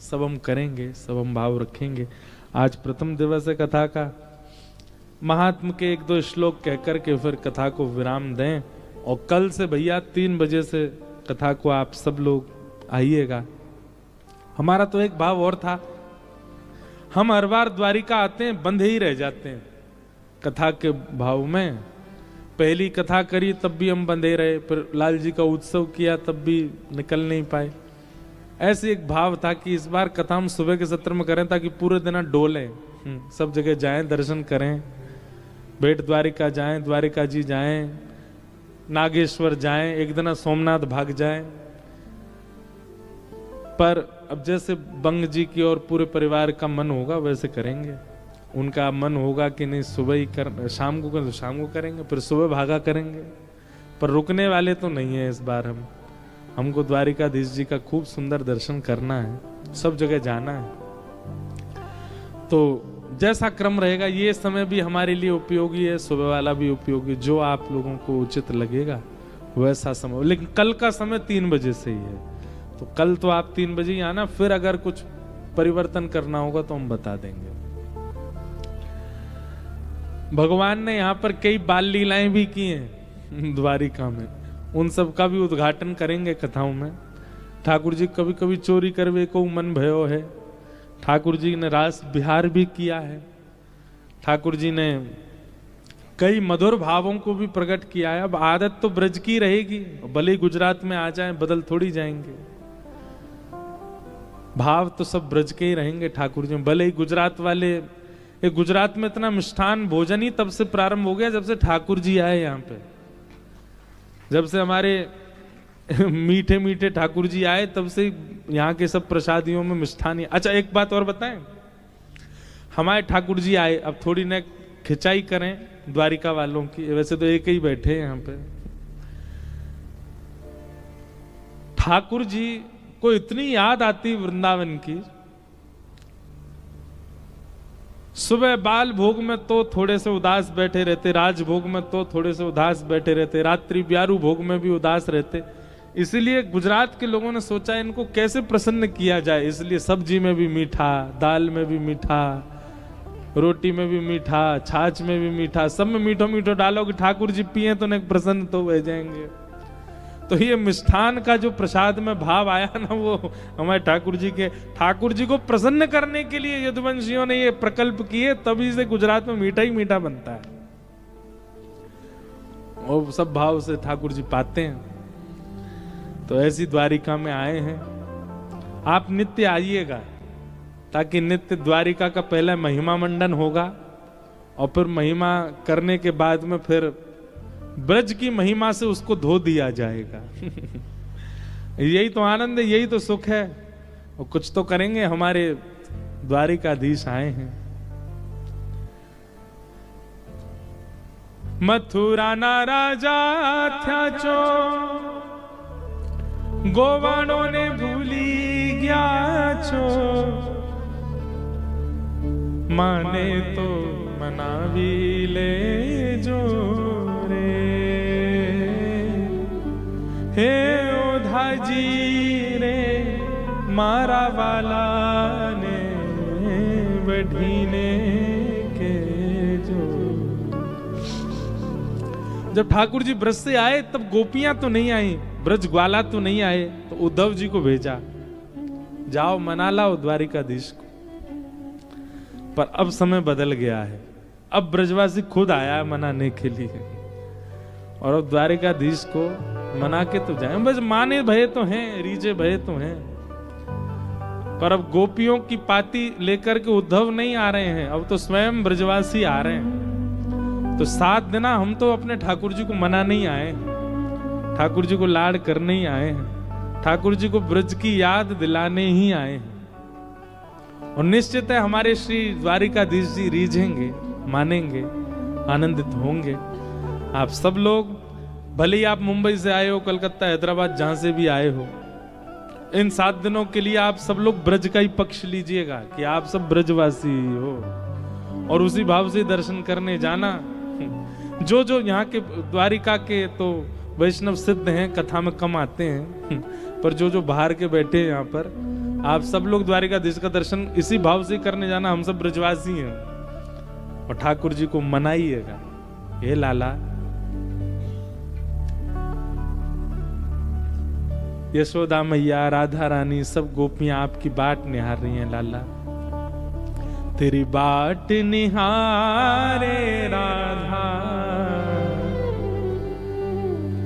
सब हम करेंगे, सब हम भाव रखेंगे। आज प्रथम दिवस है कथा का, महात्म के 1-2 श्लोक कहकर के फिर कथा को विराम दें। और कल से भैया 3 बजे से कथा को आप सब लोग आइएगा। हमारा तो एक भाव और था, हम हर बार द्वारिका आते हैं बंधे ही रह जाते हैं कथा के भाव में। पहली कथा करी तब भी हम बंधे रहे, फिर लाल जी का उत्सव किया तब भी निकल नहीं पाए। ऐसे एक भाव था कि इस बार कथा हम सुबह के सत्र में करें ताकि पूरे दिन डोलें, सब जगह जाएं, दर्शन करें, बेट द्वारिका जाएं, द्वारिका जी जाएं, नागेश्वर जाएं, एक दिन सोमनाथ भाग जाएं। पर अब जैसे बंग जी की और पूरे परिवार का मन होगा वैसे करेंगे। उनका मन होगा कि नहीं सुबह ही कर, शाम को करें तो शाम को करेंगे, फिर सुबह भागा करेंगे। पर रुकने वाले तो नहीं है इस बार। हमको द्वारिकाधीश जी का खूब सुंदर दर्शन करना है, सब जगह जाना है। तो जैसा क्रम रहेगा, ये समय भी हमारे लिए उपयोगी है, सुबह वाला भी उपयोगी, जो आप लोगों को उचित लगेगा वैसा समय। लेकिन कल का समय 3 बजे से ही है, तो कल तो आप 3 बजे ही आना। फिर अगर कुछ परिवर्तन करना होगा तो हम बता देंगे। भगवान ने यहाँ पर कई बाल लीलाएं भी की हैं द्वारिका में, उन सब का भी उद्घाटन करेंगे कथाओं में। ठाकुर जी कभी कभी चोरी करवे को मन भयो है, ठाकुर जी ने रास विहार भी किया है, ठाकुर जी ने कई मधुर भावों को भी प्रकट किया है। अब आदत तो ब्रज की रहेगी, भले ही गुजरात में आ जाएं बदल थोड़ी जाएंगे, भाव तो सब ब्रज के ही रहेंगे ठाकुर जी। भले ही गुजरात वाले ये गुजरात में इतना मिष्ठान भोजन ही तब से प्रारंभ हो गया जब से ठाकुर जी आए यहाँ पे। जब से हमारे मीठे मीठे ठाकुर जी आए तब से यहाँ के सब प्रसादियों में मिष्ठान ही। अच्छा एक बात और बताएं, हमारे ठाकुर जी आए, अब थोड़ी न खिंचाई करें द्वारिका वालों की, वैसे तो एक ही बैठे हैं यहाँ पे। ठाकुर जी को इतनी याद आती वृंदावन की, सुबह बाल भोग में तो थोड़े से उदास बैठे रहते, राजभोग में तो थोड़े से उदास बैठे रहते, रात्रि ब्यारू भोग में भी उदास रहते। इसलिए गुजरात के लोगों ने सोचा इनको कैसे प्रसन्न किया जाए, इसलिए सब्जी में भी मीठा, दाल में भी मीठा, रोटी में भी मीठा, छाछ में भी मीठा, सब में मीठो मीठो डालो कि ठाकुर जी पिए तो नहीं प्रसन्न तो हो जाएंगे। तो ये मिष्ठान का जो प्रसाद में भाव आया ना, वो हमारे ठाकुर जी को प्रसन्न करने के लिए यदुवंशियों ने ये प्रकल्प किए, तभी से गुजरात में मीठा ही मीठा बनता है और सब भाव से ठाकुर जी पाते हैं। तो ऐसी द्वारिका में आए हैं, आप नित्य आइएगा, ताकि नित्य द्वारिका का पहला महिमा मंडन होगा और फिर महिमा करने के बाद में फिर ब्रज की महिमा से उसको धो दिया जाएगा। यही तो आनंद है, यही तो सुख है। और कुछ तो करेंगे, हमारे द्वारिकाधीश आए हैं। मथुरा ना राजा था चो, गोवाणों ने भूली गया छो, माने तो मनावी ले जो हे ओधा जी रे मारा वाला ने बढ़ीने के जो। जब ठाकुर जी ब्रज से आए तब गोपियां तो नहीं आई, ब्रज ग्वाला तो नहीं आए, तो उद्धव जी को भेजा, जाओ मना लाओ द्वारिकाधीश को। पर अब समय बदल गया है, अब ब्रजवासी खुद आया है मनाने के लिए, और अब द्वारिकाधीश को मना के तो जाए। बस माने भय तो हैं, रीझे भय तो हैं, पर अब गोपियों की पाती लेकर के उद्धव नहीं आ रहे हैं, अब तो स्वयं ब्रजवासी आ रहे हैं। तो 7 दिन हम तो अपने ठाकुर जी को मना नहीं आए, ठाकुर जी को लाड करने ही आए हैं, ठाकुर जी को ब्रज की याद दिलाने ही आए हैं। और निश्चित है हमारे श्री द्वारिकाधीश जी रीझेंगे, मानेंगे, आनंदित होंगे। आप सब लोग, भले ही आप मुंबई से आए हो, कलकत्ता, हैदराबाद, जहां से भी आए हो, इन 7 दिनों के लिए आप सब लोग ब्रज का ही पक्ष लीजिएगा कि आप सब ब्रजवासी हो, और उसी भाव से दर्शन करने जाना। जो जो यहाँ के द्वारिका के तो वैष्णव सिद्ध हैं, कथा में कम आते हैं, पर जो जो बाहर के बैठे हैं यहाँ पर, आप सब लोग द्वारिकाधीश का दर्शन इसी भाव से करने जाना। हम सब ब्रजवासी हैं, और ठाकुर जी को मनाइएगा। हे लाला, यशोदा मैया, राधा रानी, सब गोपियां आपकी बाट निहार रही हैं। लाला तेरी बाट निहारे राधा,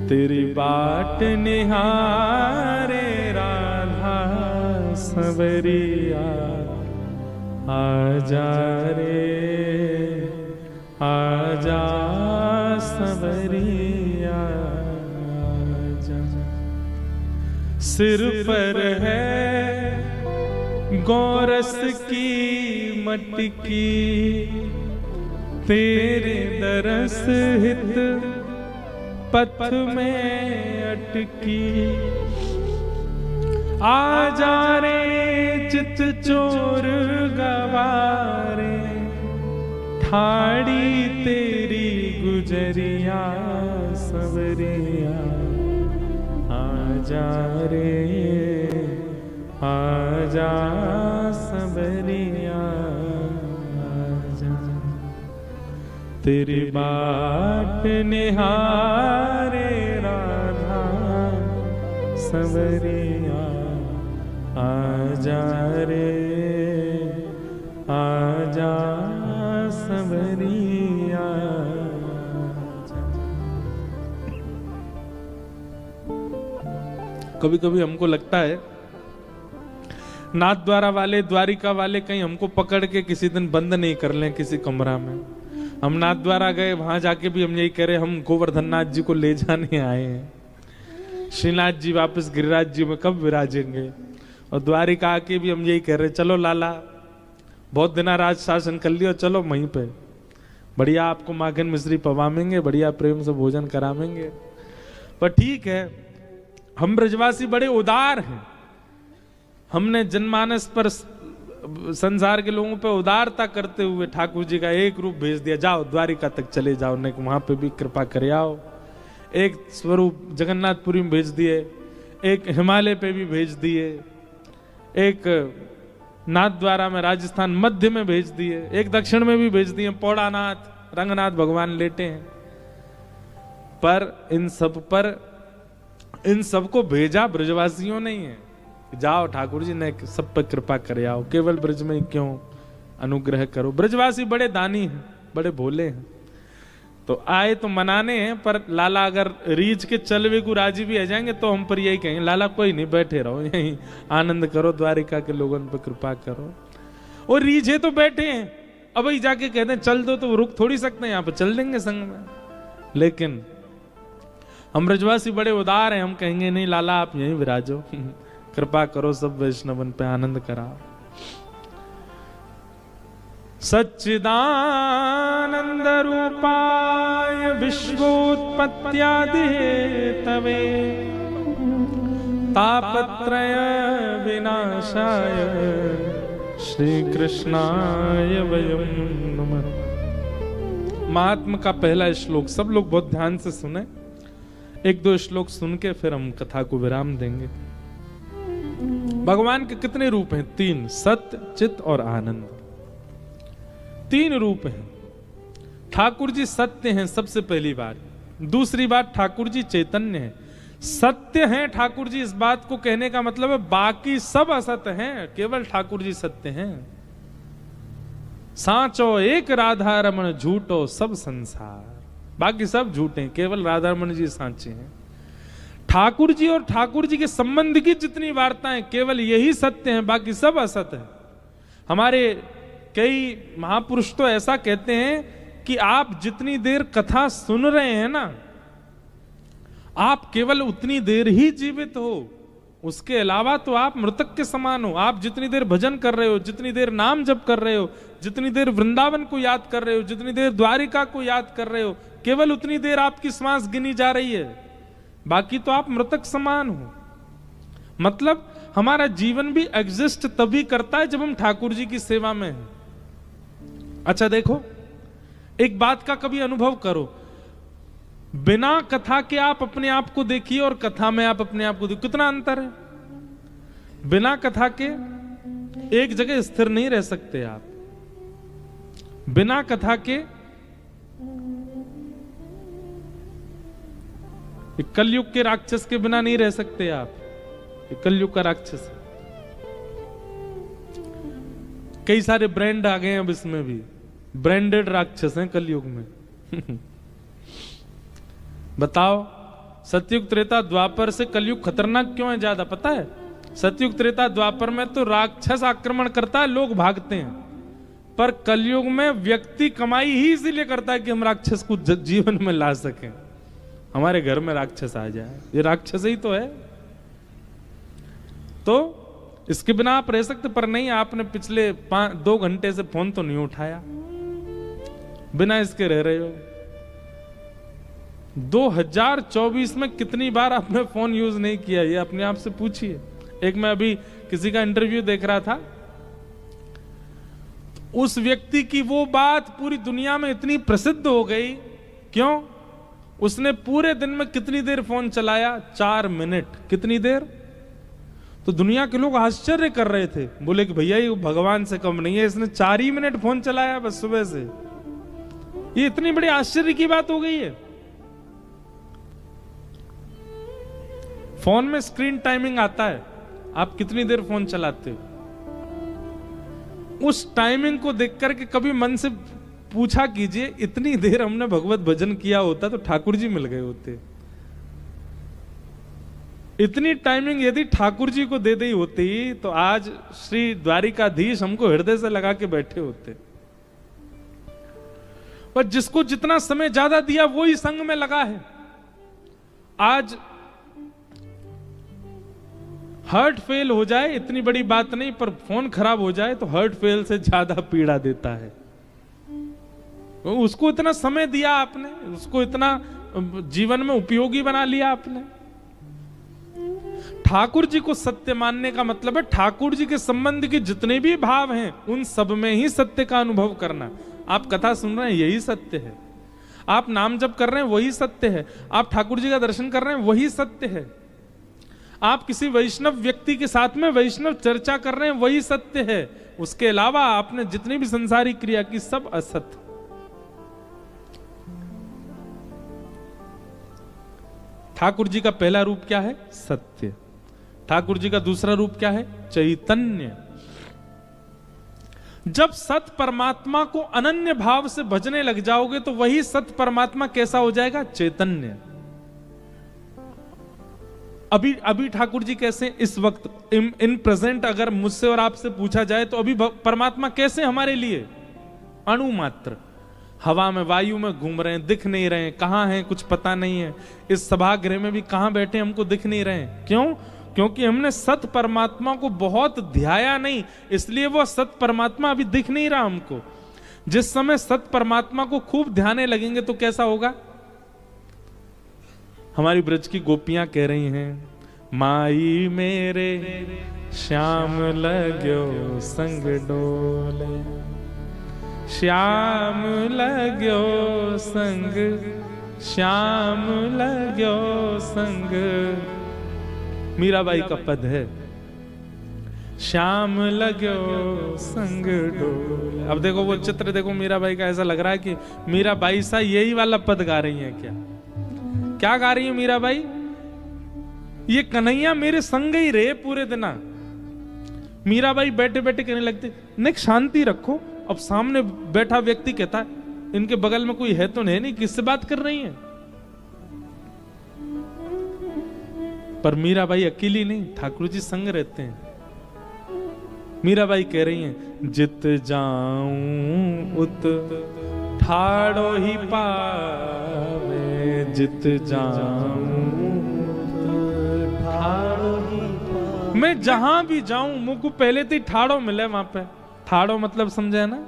तेरी बाट निहारे राधा, सवरिया आजा रे आजा सवरिया आजा। सिर पर है गोरस की मटकी, तेरे दरस हित पथ में अटकी। आजा रे चित चोर गवारे, ठाड़ी तेरी गुजरिया सवरिया। आजा रे आजा सवरिया आजा। तेरी बाट निहारे राधा, सवरिया आजा रे आजा सवरिया। कभी कभी हमको लगता है नाथ द्वारा वाले, द्वारिका वाले कहीं हमको पकड़ के किसी दिन बंद नहीं कर लें किसी कमरा में। हम नाथ द्वारा गए, वहां जाके भी हम यही कह रहे, हम गोवर्धन नाथ जी को ले जाने आए हैं। श्रीनाथ जी वापस गिरिराज जी में कब विराजेंगे? और द्वारिका आके भी हम यही कह रहे, चलो लाला बहुत दिन राज शासन कर लियो, चलो वहीं पे बढ़िया आपको माखन मिश्री पवामेंगे, बढ़िया प्रेम से भोजन करावेंगे। पर ठीक है, हम ब्रजवासी बड़े उदार हैं। हमने जनमानस पर, संसार के लोगों पे उदारता करते हुए ठाकुर जी का एक रूप भेज दिया, जाओ द्वारिका तक चले जाओ, नहीं वहां पे भी कृपा करे आओ। एक स्वरूप जगन्नाथपुरी में भेज दिए, एक हिमालय पे भी भेज दिए, एक नाथ द्वारा में राजस्थान मध्य में भेज दिए, एक दक्षिण में भी भेज दिए, पौड़ानाथ रंगनाथ भगवान लेटे हैं। पर इन सबको भेजा ब्रजवासियों नहीं है। जाओ ठाकुर जी ने सब पर कृपा करे आओ, केवल ब्रज में क्यों अनुग्रह करो। ब्रजवासी बड़े दानी हैं, बड़े भोले हैं, तो आए तो मनाने हैं। पर लाला अगर रीझ के चलवे को राजी भी आ जाएंगे तो हम पर यही कहेंगे, लाला कोई नहीं, बैठे रहो यहीं, आनंद करो, द्वारिका के लोगों पर कृपा करो। और रीझे तो बैठे हैं, अब ही जाके कहते हैं चल दो तो रुक थोड़ी सकते हैं, यहाँ पे चल देंगे संग में। लेकिन हम ब्रजवासी बड़े उदार हैं, हम कहेंगे नहीं लाला आप यहीं विराजो, कृपा करो, सब वैष्णवन पे आनंद कराओ। सच्चिदानंद रूपाय विश्वोत्पत्त्यादि हेतवे तापत्रय विनाशाय श्री कृष्णाय वयं नमः। महात्मा का पहला श्लोक सब लोग बहुत ध्यान से सुने, एक दो श्लोक सुन के फिर हम कथा को विराम देंगे। भगवान के कितने रूप हैं? 3, सत्य, चित और आनंद। 3 रूप हैं। ठाकुर जी सत्य हैं सबसे पहली बात। दूसरी बात, ठाकुर जी चैतन्य हैं। सत्य हैं ठाकुर जी, इस बात को कहने का मतलब है बाकी सब असत्य हैं, केवल ठाकुर जी सत्य हैं। साचो एक राधा रमण, झूठो सब संसार। बाकी सब झूठे हैं, केवल राधा रमण जी साचे हैं। ठाकुर जी और ठाकुर जी के संबंध की जितनी वार्ताएं केवल यही सत्य हैं, बाकी सब असत्य है। हमारे कई महापुरुष तो ऐसा कहते हैं कि आप जितनी देर कथा सुन रहे हैं ना, आप केवल उतनी देर ही जीवित हो, उसके अलावा तो आप मृतक के समान हो। आप जितनी देर भजन कर रहे हो, जितनी देर नाम जप कर रहे हो, जितनी देर वृंदावन को याद कर रहे हो, जितनी देर द्वारिका को याद कर रहे हो, केवल उतनी देर आपकी श्वास गिनी जा रही है, बाकी तो आप मृतक समान हो। मतलब हमारा जीवन भी एग्जिस्ट तभी करता है जब हम ठाकुर जी की सेवा में हैं। अच्छा देखो, एक बात का कभी अनुभव करो, बिना कथा के आप अपने आप को देखिए और कथा में आप अपने आप को देखिए, कितना अंतर है। बिना कथा के एक जगह स्थिर नहीं रह सकते आप। बिना कथा के कलयुग के राक्षस के बिना नहीं रह सकते आप। कलयुग का राक्षस है। कई सारे ब्रांड आ गए हैं अब, इसमें भी ब्रांडेड राक्षस हैं कलयुग में। बताओ, सतयुग त्रेता द्वापर से कलयुग खतरनाक क्यों है ज्यादा? पता है, सतयुग त्रेता द्वापर में तो राक्षस आक्रमण करता है, लोग भागते हैं, पर कलयुग में व्यक्ति कमाई ही इसीलिए करता है कि हम राक्षस को जीवन में ला सकें, हमारे घर में राक्षस आ जाए। ये राक्षस ही तो है। तो इसके बिना आप रह सकते, पर नहीं, आपने पिछले 2 घंटे से फोन तो नहीं उठाया, बिना इसके रह रहे हो। 2024 में कितनी बार आपने फोन यूज नहीं किया, ये अपने आप से पूछिए। एक मैं अभी किसी का इंटरव्यू देख रहा था, उस व्यक्ति की वो बात पूरी दुनिया में इतनी प्रसिद्ध हो गई, क्यों? उसने पूरे दिन में कितनी देर फोन चलाया? 4 मिनट। कितनी देर? तो दुनिया के लोग आश्चर्य कर रहे थे, बोले कि भैया ये भगवान से कम नहीं है, इसने 4 ही मिनट फोन चलाया बस सुबह से। ये इतनी बड़ी आश्चर्य की बात हो गई है। फोन में स्क्रीन टाइमिंग आता है, आप कितनी देर फोन चलाते हो। उस टाइमिंग को देख करके कभी मन से पूछा कीजिए, इतनी देर हमने भगवत भजन किया होता तो ठाकुर जी मिल गए होते। इतनी टाइमिंग यदि ठाकुर जी को दे दी होती तो आज श्री द्वारिकाधीश हमको हृदय से लगा के बैठे होते। पर जिसको जितना समय ज्यादा दिया वही संग में लगा है। आज हार्ट फेल हो जाए इतनी बड़ी बात नहीं, पर फोन खराब हो जाए तो हार्ट फेल से ज्यादा पीड़ा देता है। उसको इतना समय दिया आपने, उसको इतना जीवन में उपयोगी बना लिया आपने। ठाकुर जी को सत्य मानने का मतलब है ठाकुर जी के संबंध के जितने भी भाव हैं उन सब में ही सत्य का अनुभव करना। आप कथा सुन रहे हैं यही सत्य है, आप नाम जप कर रहे हैं वही सत्य है, आप ठाकुर जी का दर्शन कर रहे हैं वही सत्य है, आप किसी वैष्णव व्यक्ति के साथ में वैष्णव चर्चा कर रहे हैं वही सत्य है। उसके अलावा आपने जितनी भी संसारी क्रिया की सब असत्य। ठाकुर जी का पहला रूप क्या है? सत्य। ठाकुर जी का दूसरा रूप क्या है? चैतन्य। जब सत परमात्मा को अनन्य भाव से भजने लग जाओगे तो वही सत परमात्मा कैसा हो जाएगा? चैतन्य। अभी ठाकुर जी कैसे इस वक्त इन प्रेजेंट अगर मुझसे और आपसे पूछा जाए तो अभी परमात्मा कैसे हमारे लिए? अणु मात्र, हवा में वायु में घूम रहे हैं, दिख नहीं रहे हैं, कहां हैं कुछ पता नहीं है। इस सभागृह में भी कहां बैठे हमको दिख नहीं रहे हैं। क्यों? क्योंकि हमने सत परमात्मा को बहुत ध्याया नहीं, इसलिए वो सत परमात्मा अभी दिख नहीं रहा हमको। जिस समय सत परमात्मा को खूब ध्याने लगेंगे तो कैसा होगा? हमारी ब्रज की गोपियां कह रही हैं, माई मेरे श्याम लग्यो संग डोले, श्याम लग्यो संग, श्याम लग्यो संग। मीराबाई का पद है, श्याम लग्यो संग डोले। अब देखो वो चित्र देखो मीराबाई का, ऐसा लग रहा है कि मीराबाई सा यही वाला पद गा रही है। क्या गा रही है मीराबाई? ये कन्हैया मेरे संग ही रहे पूरे दिन। मीराबाई बैठे बैठे कहने लगते, नहीं शांति रखो। अब सामने बैठा व्यक्ति कहता है इनके बगल में कोई है तो नहीं, किससे बात कर रही है? पर मीराबाई अकेली नहीं, ठाकुर जी संग रहते हैं। मीराबाई कह रही हैं, जित जाऊं उत ठाड़ो ही पावे, जित जाऊं ठाड़ो ही पावे। मैं जहां भी जाऊं मुझको पहले तो ठाड़ो मिले वहां पे। ठाड़ो मतलब समझे ना,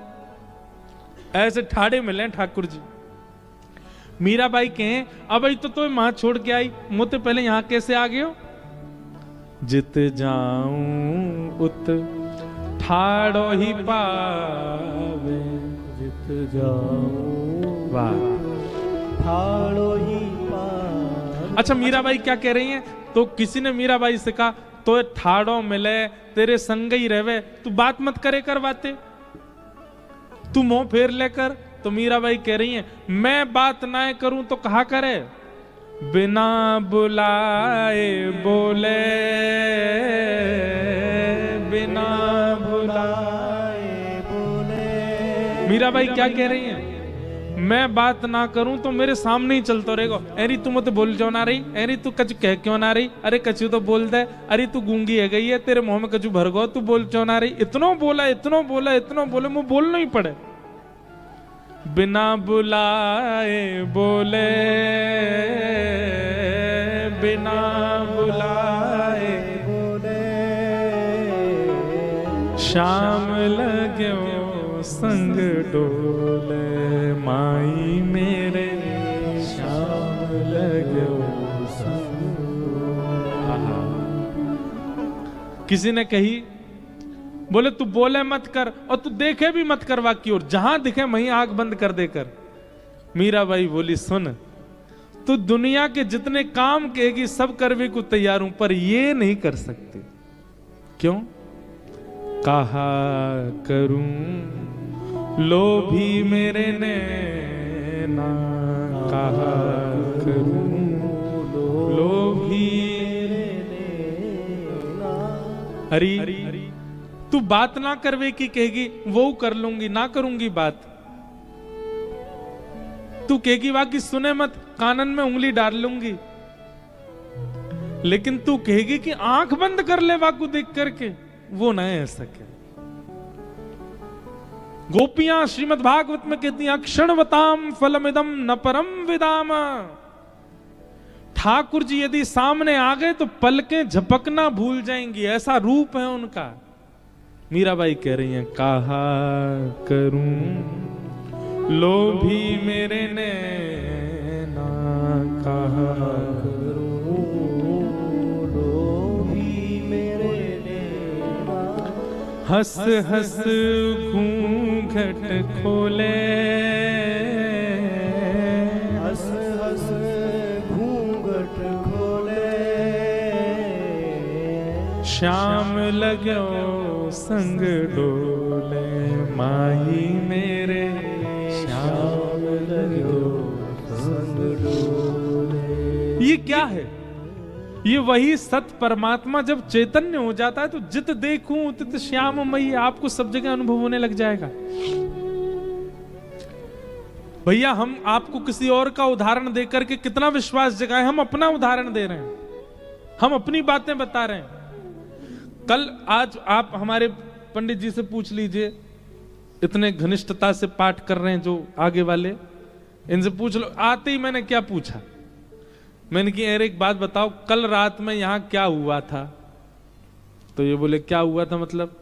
ऐसे ठाड़े मिले ठाकुर जी। मीराबाई कहें, अब तो मां छोड़ के आई, मुझे पहले यहां कैसे आ गए हो? जित जाऊं उत ठाड़ो ही पावे, जित जाऊं वाह ठाड़ो ही पावे। अच्छा मीराबाई क्या कह रही हैं? तो किसी ने मीराबाई से कहा, तो ठाड़ो मिले तेरे संग ही रहवे, तू बात मत करे कर बातें, तू मुंह फेर लेकर। तो मीराबाई कह रही हैं, मैं बात ना करूं तो कहा करे? बिना बुलाए बोले, बिना बुलाए बोले। मीराबाई क्या कह रही हैं? मैं बात ना करूं तो मेरे सामने ही चलता रहेगा। अरे तू मत बोल क्यों ना रही? अरे तू कछु कह क्यों ना रही? अरे कछु तो बोल दे। अरे तू गूंगी है गई है, तेरे मुंह में कछु भर गो, तू बोल क्यों ना रही? इतना बोला इतना बोला इतना बोले, मुंह बोलना ही पड़े। बिना बुलाए बोले, बिना बुलाए बोले, शाम लग्यो संग डोले, माई मेरे श्याम लग्यो संग डोले। किसी ने कही, बोले तू बोले मत कर और तू देखे भी मत कर वाकी, और जहां दिखे वहीं आंख बंद कर देकर। मीराबाई बोली, सुन तू दुनिया के जितने काम कहेगी सब करने को तैयार हूं, पर ये नहीं कर सकते। क्यों? कहा करूं लोभी मेरे नैना, कहा करूं लोभी मेरे नैना। हरी तू बात ना करवे की कहेगी, वो कर लूंगी, ना करूंगी बात। तू कहेगी बाकी सुने मत, कानन में उंगली डाल लूंगी। लेकिन तू कहेगी कि आंख बंद कर ले वाकु देख करके, वो नहीं है सके। गोपियां श्रीमद् भागवत में कहती हैं अक्षणवताम फलमिदम न परम विदाम। ठाकुर जी यदि सामने आ गए तो पलकें झपकना भूल जाएंगी, ऐसा रूप है उनका। मीराबाई कह रही हैं कहा करूं लोभी मेरे नैना, कहा करूं लोभी मेरे नैना, हंस हंस घूंघट खोले, हंस हंस घूंघट खोले, श्याम लगो संग डोले, माही मेरे श्याम लगो संग डोले। ये क्या है? ये वही सत परमात्मा जब चैतन्य हो जाता है तो जित देखूं तित श्याममयी आपको सब जगह अनुभव होने लग जाएगा। भैया हम आपको किसी और का उदाहरण देकर के कितना विश्वास जगाए, हम अपना उदाहरण दे रहे हैं, हम अपनी बातें बता रहे हैं। कल आज आप हमारे पंडित जी से पूछ लीजिए, इतने घनिष्ठता से पाठ कर रहे हैं जो आगे वाले, इनसे पूछ लो। आते ही मैंने क्या पूछा, मैंने कि अरे एक बात बताओ, कल रात में यहां क्या हुआ था? तो ये बोले क्या हुआ था मतलब?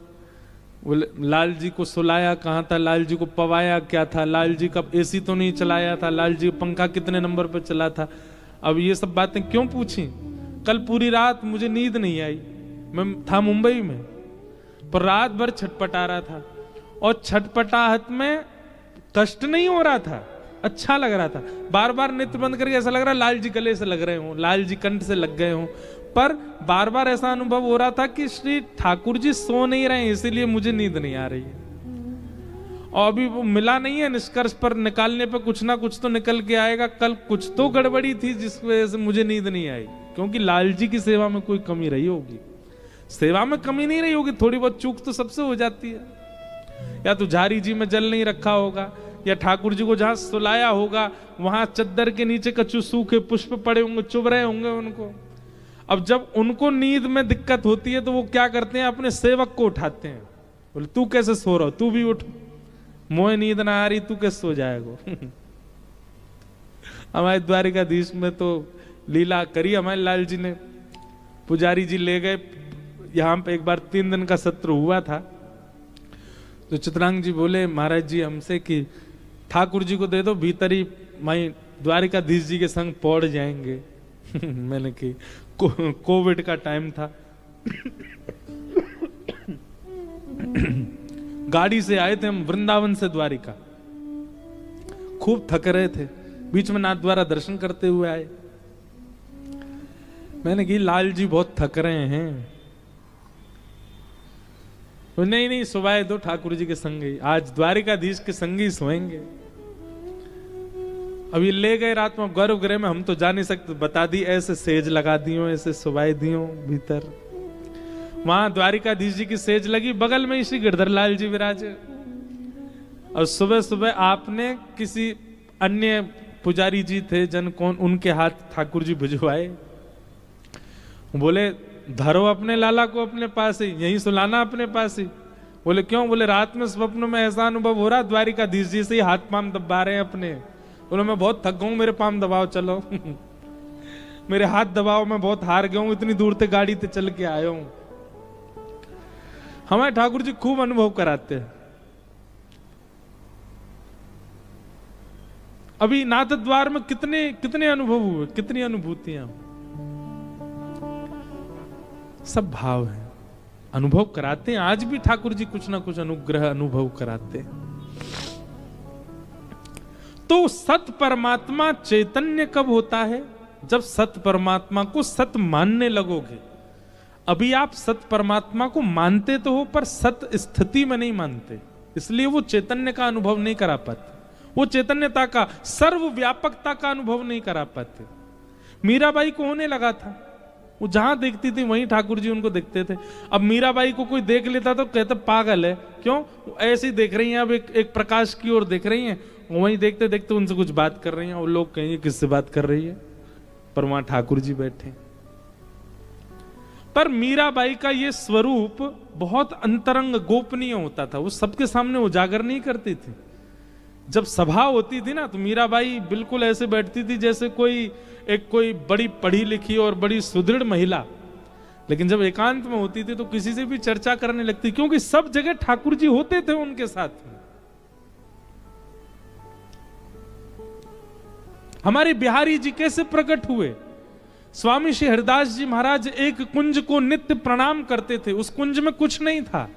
बोले लाल जी को सुलाया कहाँ था, लाल जी को पवाया क्या था, लाल जी का एसी तो नहीं चलाया था, लाल जी पंखा कितने नंबर पर चला था। अब ये सब बातें क्यों पूछी? कल पूरी रात मुझे नींद नहीं आई, मैं था मुंबई में, पर रात भर छटपटा रहा था, और छटपटाहट में कष्ट नहीं हो रहा था, अच्छा लग रहा था। बार बार नेत्र बंद करके ऐसा लग रहा लाल जी गले से लग रहे हो, लाल जी कंठ से लग गए हो, पर बार बार ऐसा अनुभव हो रहा था कि श्री ठाकुर जी सो नहीं रहे हैं, इसीलिए मुझे नींद नहीं आ रही है। और अभी वो मिला नहीं है निष्कर्ष, पर निकालने पे कुछ ना कुछ तो निकल के आएगा। कल कुछ तो गड़बड़ी थी जिस वजह से मुझे नींद नहीं आई, क्योंकि लाल जी की सेवा में कोई कमी रही होगी। सेवा में कमी नहीं रही होगी, थोड़ी बहुत चूक तो सबसे हो जाती है। या तो झारी जी में जल नहीं रखा होगा, या ठाकुर जी को जहां सुलाया होगा वहां चद्दर के नीचे कच्चू सूखे पुष्प पड़े होंगे, चुभ रहे होंगे उनको। अब जब उनको नींद में दिक्कत होती है तो वो क्या करते हैं, अपने सेवक को उठाते हैं, बोले तू कैसे सो रहा हो, तू भी उठ, मोए नींद ना आ रही, तू कैसे सो जाएगा। हमारे द्वारिकाधीश में तो लीला करी हमारे लाल जी ने। पुजारी जी ले गए, यहाँ पे एक बार 3 दिन का सत्र हुआ था, तो चित्रांग जी बोले महाराज जी हमसे कि ठाकुर जी को दे दो, भीतर ही माई द्वारिकाधीश जी के संग पौड़ जाएंगे। मैंने कि कोविड का टाइम था। गाड़ी से आए थे हम वृंदावन से द्वारिका, खूब थक रहे थे, बीच में नाथ द्वारा दर्शन करते हुए आए। मैंने कि लाल जी बहुत थक रहे हैं। तो नहीं सुवाए दो ठाकुर जी के संग ही, आज द्वारिकाधीश के संग ही सोएंगे। अब ये ले गए रात में गर्भगृह में, हम तो जा नहीं सकते, बता दी ऐसे सेज लगा दियो, ऐसे सुवाए दियो भीतर। वहां द्वारिकाधीश जी की सेज लगी, बगल में श्री गिरधर लाल जी विराजे। और सुबह सुबह आपने किसी अन्य पुजारी जी थे जन कौन, उनके हाथ ठाकुर जी भिजवाए। बोले धरो अपने लाला को अपने पास ही, यहीं सुलाना अपने पास ही। बोले क्यों? बोले रात में स्वप्न में ऐसा अनुभव हो रहा द्वारिकाधीश जी से ही हाथ पांव दबा रहे हैं अपने। बोले मैं बहुत थक गया हूं, मेरे पांव दबाओ चलो। मेरे हाथ दबाओ, मैं बहुत हार गया हूं, इतनी दूर से गाड़ी से चल के आया हूं। हमारे ठाकुर जी खूब अनुभव कराते हैं। अभी नाथ द्वार में कितने अनुभव हुए, कितनी अनुभूतियां, सब भाव है, अनुभव कराते हैं। आज भी ठाकुर जी कुछ ना कुछ अनुग्रह अनुभव कराते हैं। तो सत परमात्मा चैतन्य कब होता है? जब सत परमात्मा को सत मानने लगोगे। अभी आप सत परमात्मा को मानते तो हो, पर सत स्थिति में नहीं मानते, इसलिए वो चैतन्य का अनुभव नहीं करा पाते, वो चैतन्यता का, सर्वव्यापकता का अनुभव नहीं करा पाते। मीराबाई को होने लगा था, वो जहां देखती थी वहीं ठाकुर जी उनको देखते थे। अब मीराबाई को कोई देख लेता तो कहते पागल है, क्यों ऐसे ही देख रही हैं, अब एक प्रकाश की ओर देख रही हैं, वहीं देखते देखते उनसे कुछ बात कर रही हैं, और लोग कहेंगे किससे बात कर रही है, पर वहां ठाकुर जी बैठे। पर मीराबाई का ये स्वरूप बहुत अंतरंग गोपनीय होता था, वो सबके सामने उजागर नहीं करती थी। जब सभा होती थी ना तो मीराबाई बिल्कुल ऐसे बैठती थी जैसे कोई बड़ी पढ़ी लिखी और बड़ी सुदृढ़ महिला, लेकिन जब एकांत में होती थी तो किसी से भी चर्चा करने लगती, क्योंकि सब जगह ठाकुर जी होते थे उनके साथ में। हमारे बिहारी जी कैसे प्रकट हुए? स्वामी श्री हरिदास जी महाराज एक कुंज को नित्य प्रणाम करते थे, उस कुंज में कुछ नहीं था।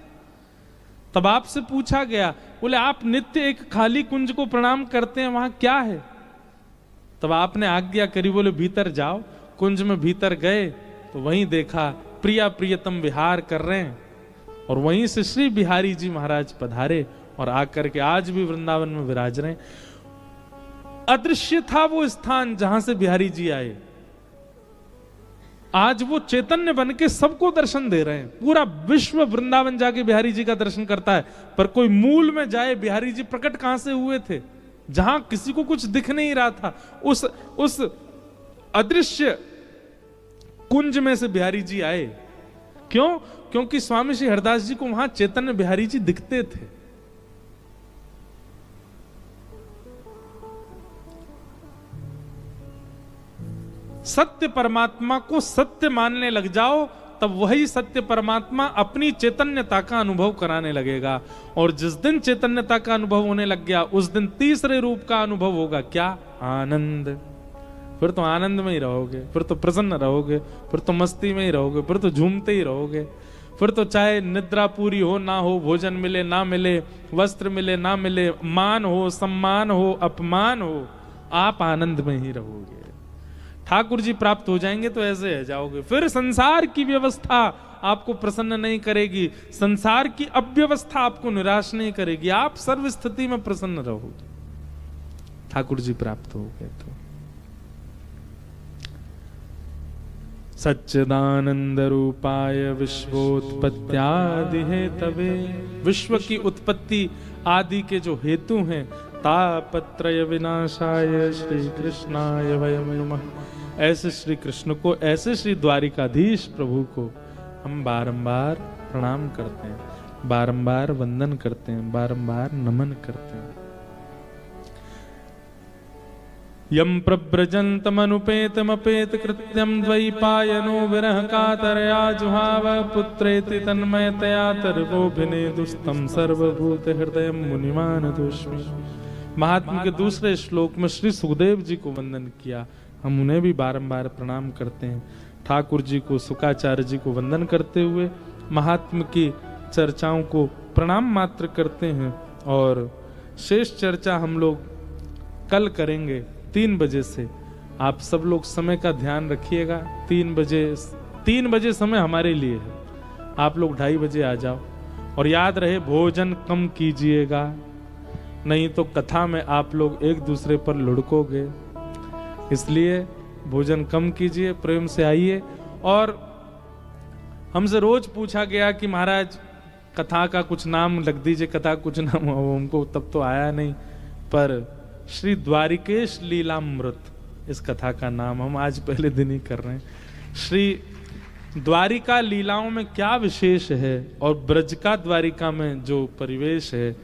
तब आपसे पूछा गया, बोले आप नित्य एक खाली कुंज को प्रणाम करते हैं, वहां क्या है? तब आपने आज्ञा करी, बोले भीतर जाओ। कुंज में भीतर गए तो वहीं देखा प्रिया प्रियतम विहार कर रहे हैं, और वहीं से श्री बिहारी जी महाराज पधारे और आकर के आज भी वृंदावन में विराज रहे हैं। अदृश्य था वो स्थान जहां से बिहारी जी आए, आज वो चैतन्य बन के सबको दर्शन दे रहे हैं। पूरा विश्व वृंदावन जाके बिहारी जी का दर्शन करता है, पर कोई मूल में जाए बिहारी जी प्रकट कहां से हुए थे? जहां किसी को कुछ दिख नहीं रहा था, उस अदृश्य कुंज में से बिहारी जी आए। क्यों? क्योंकि स्वामी श्री हरदास जी को वहां चैतन्य बिहारी जी दिखते थे। सत्य परमात्मा को सत्य मानने लग जाओ, तब वही सत्य परमात्मा अपनी चैतन्यता का अनुभव कराने लगेगा। और जिस दिन चैतन्यता का अनुभव होने लग गया, उस दिन तीसरे रूप का अनुभव होगा। क्या? आनंद। फिर तो आनंद में ही रहोगे, फिर तो प्रसन्न रहोगे, फिर तो मस्ती में ही रहोगे, फिर तो झूमते ही रहोगे। फिर तो चाहे निद्रा पूरी हो ना हो, भोजन मिले ना मिले, वस्त्र मिले ना मिले, मान हो सम्मान हो अपमान हो, आप आनंद में ही रहोगे। ठाकुर जी प्राप्त हो जाएंगे तो ऐसे है जाओगे। फिर संसार की व्यवस्था आपको प्रसन्न नहीं करेगी, संसार की अव्यवस्था आपको निराश नहीं करेगी, आप सर्व स्थिति में प्रसन्न रहोगे। ठाकुर जी प्राप्त हो गए तो सच्चिदानंद रूपाय विश्वोत्पत्त्यादि हेतवे, विश्व की उत्पत्ति आदि के जो हेतु हैं, तापत्रय विनाशाय श्री कृष्णाय वयम नमः। ऐसे श्री कृष्ण को, ऐसे श्री द्वारिकाधीश प्रभु को हम बारंबार प्रणाम करते हैं, बारंबार वंदन करते हैं, बारंबार नमन करते हैं। यम प्रव्रजन्तमनुपेतमपेत कृत्यम द्वैपायनो विरह कातरया जुहाव पुत्रेति तन्मयतया तर्वोभिनेदुस्तं सर्वभूत हृदय मुनिमानतोऽस्मि। महात्मा के दूसरे श्लोक में श्री सुखदेव जी को वंदन किया, हम उन्हें भी बारंबार प्रणाम करते हैं। ठाकुर जी को, शुकाचार्य जी को वंदन करते हुए महात्मा की चर्चाओं को प्रणाम मात्र करते हैं। और शेष चर्चा हम लोग कल करेंगे 3 बजे से। आप सब लोग समय का ध्यान रखिएगा। 3 बजे समय हमारे लिए है, आप लोग 2:30 बजे आ जाओ। और याद रहे, भोजन कम कीजिएगा, नहीं तो कथा में आप लोग एक दूसरे पर लुढ़कोगे। इसलिए भोजन कम कीजिए, प्रेम से आइए। और हमसे रोज पूछा गया कि महाराज कथा का कुछ नाम लग दीजिए, कथा कुछ नाम, हमको तब तो आया नहीं, पर श्री द्वारिकेश लीलामृत इस कथा का नाम हम आज पहले दिन ही कर रहे हैं। श्री द्वारिका लीलाओं में क्या विशेष है और ब्रज का द्वारिका में जो परिवेश है,